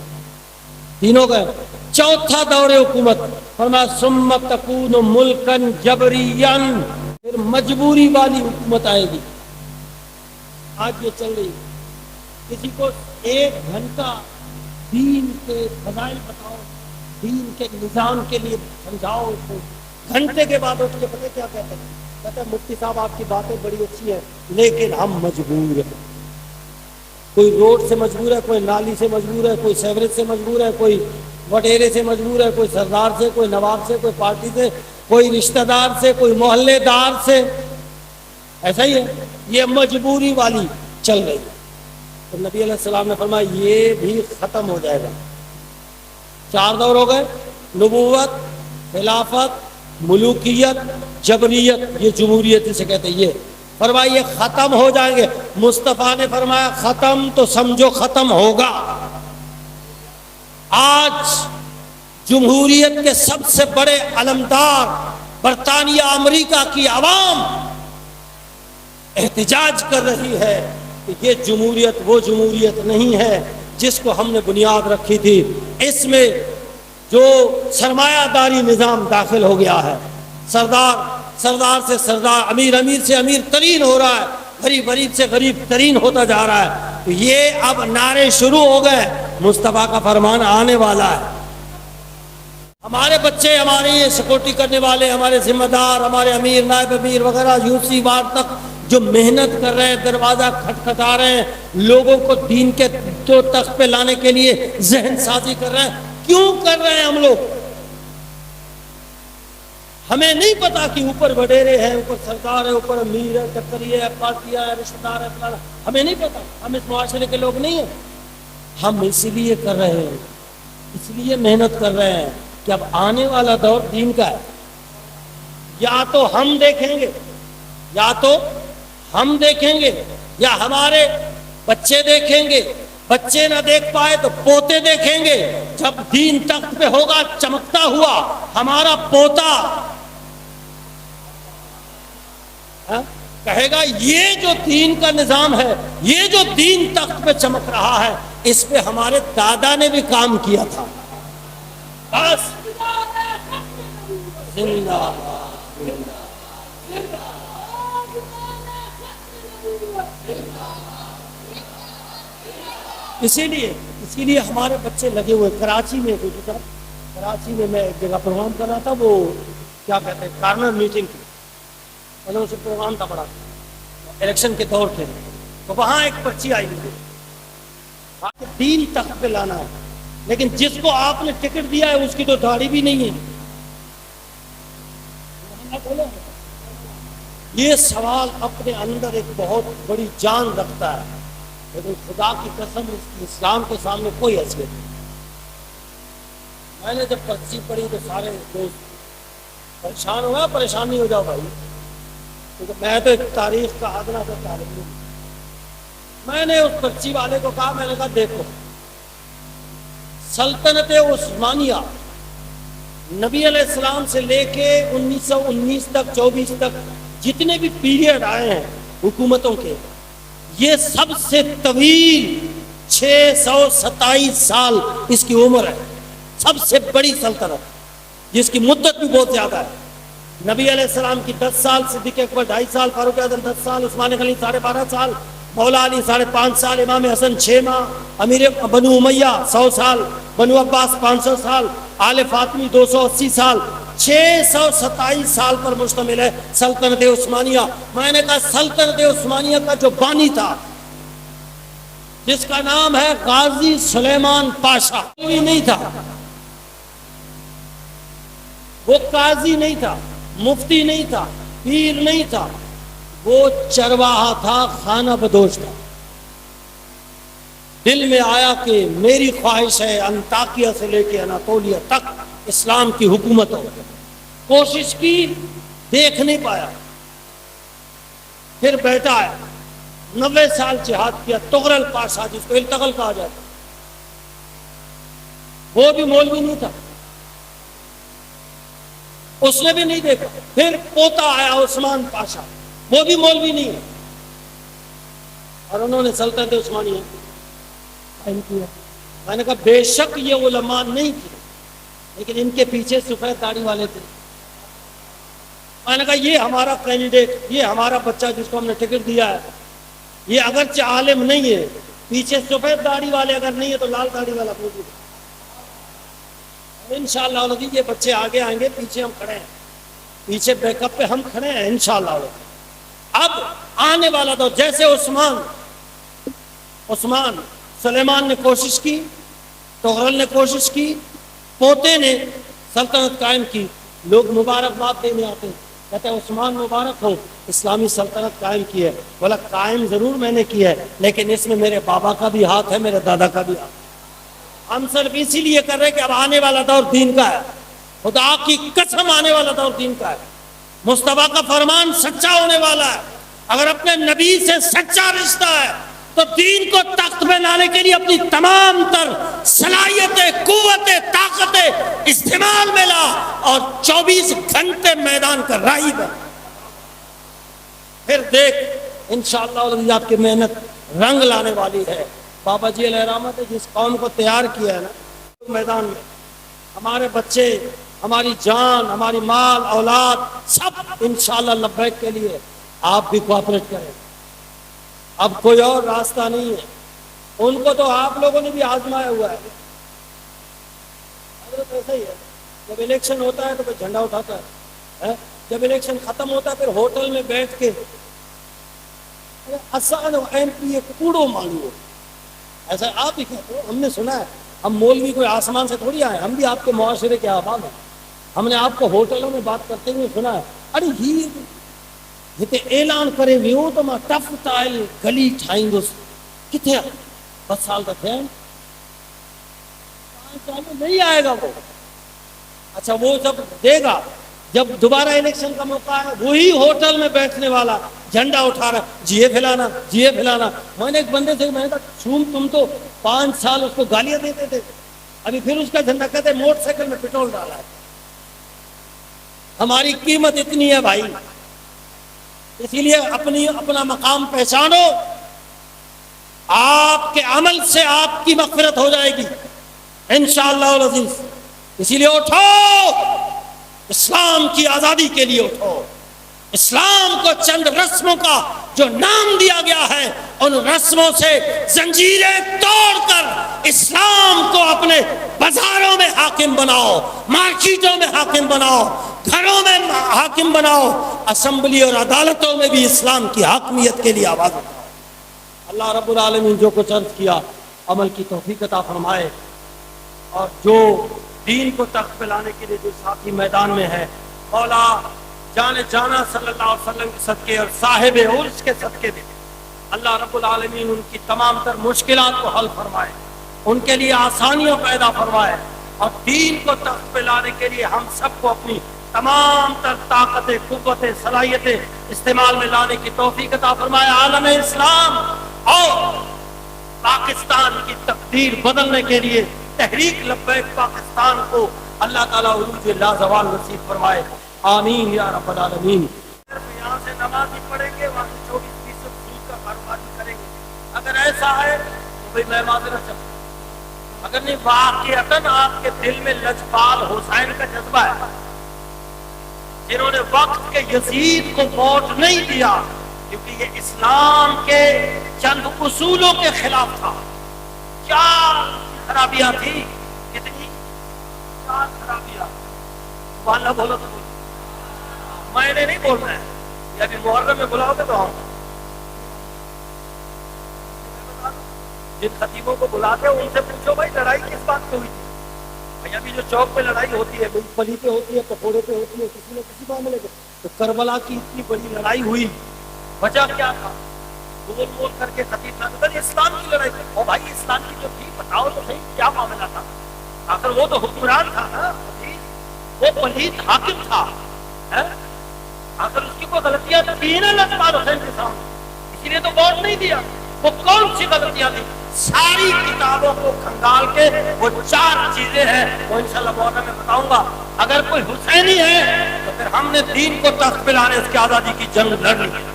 تینوں گئے۔ چوتھا دور حکومت، فرمایا ثم تکون ملکن جبرین، پھر مجبوری والی حکومت آئے گی۔ آج یہ چل رہی، کسی کو 1 گھنٹہ دین کے فضائل بتاؤ، دین کے نظام کے لیے سمجھاؤ اس کو، گھنٹے کے بعد اٹھ کے پتہ کیا کہتے ہیں؟ کہتے ہیں مفتی صاحب آپ کی باتیں بڑی اچھی ہیں لیکن ہم مجبور ہیں۔ کوئی روڈ سے مجبور ہے، کوئی نالی سے مجبور ہے، کوئی سیوریج سے مجبور ہے، کوئی وڈیرے سے مجبور ہے، کوئی سردار سے، کوئی نواب سے، کوئی پارٹی سے، کوئی رشتہ دار سے، کوئی محلے دار سے۔ ایسا ہی ہے، یہ مجبوری والی چل رہی ہے۔ تو نبی علیہ السلام نے فرمایا یہ بھی ختم ہو جائے گا۔ 4 دور ہو گئے، نبوت، خلافت، ملوکیت، جبریت، یہ جمہوریت جسے کہتے ہیں۔ یہ فرمایا یہ ختم ہو جائیں گے۔ مصطفیٰ نے فرمایا ختم تو سمجھو ختم ہوگا۔ آج جمہوریت کے سب سے بڑے علمدار برطانیہ امریکہ کی عوام احتجاج کر رہی ہے کہ یہ جمہوریت وہ جمہوریت نہیں ہے جس کو ہم نے بنیاد رکھی تھی، اس میں جو سرمایہ داری نظام داخل ہو گیا ہے، سردار سے سردار، امیر سے امیر ترین ہو رہا ہے، غریب غریب سے غریب ترین ہوتا جا رہا ہے. تو یہ اب نعرے شروع ہو گئے, مصطفیٰ کا فرمان آنے والا ہے. ہمارے بچے, ہماری یہ سیکورٹی کرنے والے, ہمارے ذمہ دار, ہمارے امیر, نائب امیر وغیرہ یوسی وار تک جو محنت کر رہے ہیں, دروازہ کھٹکھٹا رہے ہیں, لوگوں کو دین کے دو تخت پہ لانے کے لیے ذہن سازی کر رہے ہیں. کیوں کر رہے ہیں ہم لوگ؟ ہمیں نہیں پتا کہ اوپر وڈیرے ہیں, اوپر سرکار ہے, اوپر امیر ہے, ٹکریے ہے, پارٹیاں ہے, رشتہ دار ہے, فلانا. ہمیں نہیں پتا, ہم اس معاشرے کے لوگ نہیں ہیں. ہم اسی لیے کر رہے ہیں, اس لیے محنت کر رہے ہیں کہ اب آنے والا دور دین کا ہے. یا تو ہم دیکھیں گے, یا تو ہم دیکھیں گے, یا ہمارے بچے دیکھیں گے. بچے نہ دیکھ پائے تو پوتے دیکھیں گے. جب دین تخت پہ ہوگا چمکتا ہوا ہمارا پوتا, کہے گا یہ جو دین کا نظام ہے, یہ جو دین تخت پہ چمک رہا ہے, اس پہ ہمارے دادا نے بھی کام کیا تھا. بس زندہ اسی لیے ہمارے بچے لگے ہوئے. کراچی میں میں ایک جگہ پروگرام کر رہا تھا, وہ کیا کہتے ہیں کارنر میٹنگ کی, میں نے اسے پروگرام تھا بڑا, الیکشن کے دور تھے, تو وہاں ایک پرچی آئی ہوئی ہے, دین تخت پہ لانا ہے, لیکن جس کو آپ نے ٹکٹ دیا ہے اس کی تو داڑھی بھی نہیں ہے. یہ سوال اپنے اندر ایک بہت بڑی جان رکھتا ہے, لیکن خدا کی قسم اس کی اسلام کے سامنے کوئی حیثیت نہیں. میں نے جب پرچی پڑھی تو سارے دوست پریشان ہوا. پریشان نہیں ہو جاؤ بھائی, کیونکہ میں تو ایک تاریخ کا ادنا کا طالب ہوں. میں نے اس پرچی والے کو کہا, میں نے کہا دیکھو, سلطنت عثمانیہ نبی علیہ السلام سے لے کے 1919 تک 24 تک جتنے بھی پیریڈ آئے ہیں حکومتوں کے, یہ سب سے طویل 627 سال اس کی عمر ہے. سب سے بڑی سلطنت جس کی مدت بھی بہت زیادہ ہے. نبی علیہ السلام کی 10 سال, صدیق اکبر 2.5 سال, فاروق اعظم 10 سال, عثمان غنی 12.5 سال, مولا علی 5.5 سال, امام حسن 6 ماہ, امیر بنو امیہ 100 سال, بنو عباس 500 سال, آل فاطمی 280 سال. 627 سال پر مشتمل ہے سلطنت عثمانیہ. میں نے کہا سلطنت عثمانیہ کا جو بانی تھا, جس کا نام ہے غازی سلیمان پاشا, کوئی نہیں تھا, وہ قاضی نہیں تھا, مفتی نہیں تھا, پیر نہیں تھا, وہ چرواہا تھا, خانہ بدوش تھا. دل میں آیا کہ میری خواہش ہے انطاکیہ سے لے کے اناطولیہ تک اسلام کی حکومت ہو. کوشش کی, دیکھ نہیں پایا. پھر بیٹا ہے, 90 سال جہاد کیا. تغرل پاشا, جس کو التغل کہا جاتا, وہ بھی مولوی نہیں تھا, اس نے بھی نہیں دیکھا. پھر پوتا آیا عثمان پاشا, وہ بھی مولوی نہیں ہے, اور انہوں نے سلطنت عثمانیہ قائم کیا. میں نے کہا بے شک یہ علماء نہیں تھے, لیکن ان کے پیچھے سفید داڑھی والے تھے. میں نے کہا یہ ہمارا کینڈیڈیٹ, یہ ہمارا بچہ جس کو ہم نے ٹکٹ دیا ہے, یہ اگرچہ عالم نہیں ہے, پیچھے سفید داڑھی والے اگر نہیں ہے تو لال داڑھی والا موجود ہے. انشاءاللہ یہ بچے آگے آئیں گے, پیچھے ہم کھڑے ہیں, پیچھے بیک اپ پہ ہم کھڑے ہیں انشاءاللہ. اب آنے والا دور, جیسے عثمان سلیمان نے کوشش کی, تغرل نے کوشش کی, پوتے نے سلطنت قائم کی. لوگ مبارکباد دینے آتے ہیں, کہتے ہیں عثمان مبارک ہو, اسلامی سلطنت قائم کی ہے. بولا قائم ضرور میں نے کی ہے, لیکن اس میں میرے بابا کا بھی ہاتھ ہے, میرے دادا کا بھی ہاتھ ہے. ہم صرف اسی لیے کر رہے کہ اب آنے والا دور دین کا ہے. خدا کی قسم آنے والا دور دین کا ہے. مصطفیٰ کا فرمان سچا ہونے والا ہے. اگر اپنے نبی سے سچا رشتہ ہے تو دین کو تخت پہ لانے کے لیے اپنی تمام تر صلاحیتیں, قوتیں, طاقتیں استعمال میں لا, اور 24 گھنٹے میدان کا راہی بن. پھر دیکھ انشاءاللہ آپ کی محنت رنگ لانے والی ہے. بابا جی علیہ رحمت نے جس قوم کو تیار کیا ہے نا میدان میں, ہمارے بچے, ہماری جان, ہماری مال, اولاد, سب انشاءاللہ لبیک کے لیے آپ بھی کوآپریٹ کریں. اب کوئی اور راستہ نہیں ہے. ان کو تو آپ لوگوں نے بھی آزمایا ہوا ہے. حضرت ایسا ہی ہے، جب الیکشن ہوتا ہے تو پھر جھنڈا اٹھاتا ہے، جب الیکشن ختم ہوتا ہے پھر ہوٹل میں بیٹھ کے آسان ایم پی کوڑو مانگو. ایسا آپ ہی کہتے ہو، ہم نے سنا ہے. ہم مولوی کوئی آسمان سے تھوڑی آئے، ہم بھی آپ کے معاشرے کے احباب ہیں. ہم نے آپ کو ہوٹلوں میں بات کرتے ہوئے سنا ہے. ارے یہ اعلان کرے ویو تو میں ٹف ٹائل گلی ٹھائیندس کتنے 10 سال تک ہے 5 سال میں نہیں آئے گا وہ. اچھا وہ جب دے گا، جب دوبارہ الیکشن کا موقع ہے، وہی ہوٹل میں بیٹھنے والا جھنڈا اٹھا رہا جیے پھیلانا جیے پھیلانا. میں نے ایک بندے سے میں نے کہا تم تو 5 سال اس کو گالیاں دیتے تھے، ابھی پھر اس کا جھنڈا کہتے موٹر سائیکل میں پٹرول ڈالا ہے. ہماری قیمت اتنی ہے بھائی، اسی لیے اپنا مقام پہچانو. آپ کے عمل سے آپ کی مغفرت ہو جائے گی انشاءاللہ العزیز. اسی لیے اٹھو، اسلام کی آزادی کے لیے اٹھو. اسلام کو چند رسموں کا جو نام دیا گیا ہے، ان رسموں سے زنجیریں توڑ کر اسلام کو اپنے بازاروں میں حاکم بناؤ، مارکیٹوں میں حاکم بناؤ، گھروں میں حاکم بناؤ، اسمبلی اور عدالتوں میں بھی اسلام کی حاکمیت کے لیے آواز اٹھاؤ. اللہ رب العالمین جو کچھ عرض کیا عمل کی توفیق عطا فرمائے، اور جو دین کو تخت پہ لانے کے لیے جو ساتھی میدان میں ہے، مولا جانے جانا صلی اللہ علیہ وسلم کے صدقے اور صاحب عرش کے صدقے دے اللہ رب العالمین ان کی تمام تر مشکلات کو حل فرمائے، ان کے لیے آسانیاں پیدا فرمائے، اور دین کو تخت پہ لانے کے لیے ہم سب کو اپنی تمام تر طاقتیں، قوتیں، صلاحیتیں استعمال میں لانے کی توفیق عطا فرمائے. عالم اسلام اور پاکستان کی تقدیر بدلنے کے لیے تحریک لبیک پاکستان کو اللہ تعالیٰ عروج لازوال نصیب فرمائے. آمین یا رب العالمین. یہاں سے نماز ہی پڑھیں گے، وہاں سے 24% سود کا کاروبار بھی کریں گے. اگر ایسا ہے تو بھائی میں معذرت چاہتا ہوں، اگر نہیں واقعتاً آپ کے دل میں لجپال حسین کا جذبہ ہے، جنہوں نے وقت کے یزید کو ووٹ نہیں دیا کیونکہ یہ اسلام کے چند اصولوں کے خلاف تھا. کیا خرابیاں تھی، کتنی 4 خرابیاں. واللہ بولو تو بولو، میں نے نہیں بولنا ہے. یہ ابھی محرم میں بلاؤ گے تو ہم جن خطیبوں کو بلاتے ہیں ان سے پوچھو بھائی لڑائی کس بات پہ ہوئی تھی. بھائی ابھی جو چوک پہ لڑائی ہوتی ہے، پلی پہ ہوتی ہے، پکوڑے پہ ہوتی ہے، کسی نہ کسی معاملے پہ. تو کربلا کی اتنی بڑی لڑائی ہوئی، وجہ کیا تھا؟ بول بول کر کے خطیب نہ اسلام کی لڑائی. اور بھائی اسلام کی جو تھی بتاؤ تو صحیح کیا معاملہ تھا. آخر وہ تو حکمران تھا نا، وہ پلیت حاکم تھا. آخر اس کی کوئی غلطیاں تھی نا لجپال حسین کے سامنے، اسی لیے تو ووٹ نہیں دیا. وہ کون سی غلطیاں تھی؟ ساری کتابوں کو کھنگال کے وہ 4 چیزیں ہیں، وہ انشاءاللہ محرم میں بتاؤں گا. اگر کوئی حسینی ہے تو پھر ہم نے دین کو تخت پہ لانے، اس کی آزادی کی جنگ لڑنی ہے.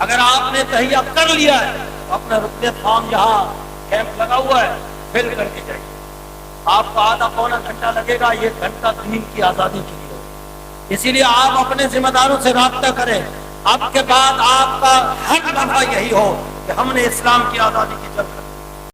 اگر آپ نے تہیہ کر لیا ہے تو اپنا رکنیت فارم یہاں کیمپ لگا ہوا ہے، فل کر کے جائیے. آپ کو آدھا پونا گھنٹہ لگے گا، یہ گھنٹہ دین کی آزادی کے لیے. اسی لیے آپ اپنے ذمہ داروں سے رابطہ کریں. اب کے بعد آپ کا ہر لمحہ یہی ہو کہ ہم نے اسلام کی آزادی کی جنگ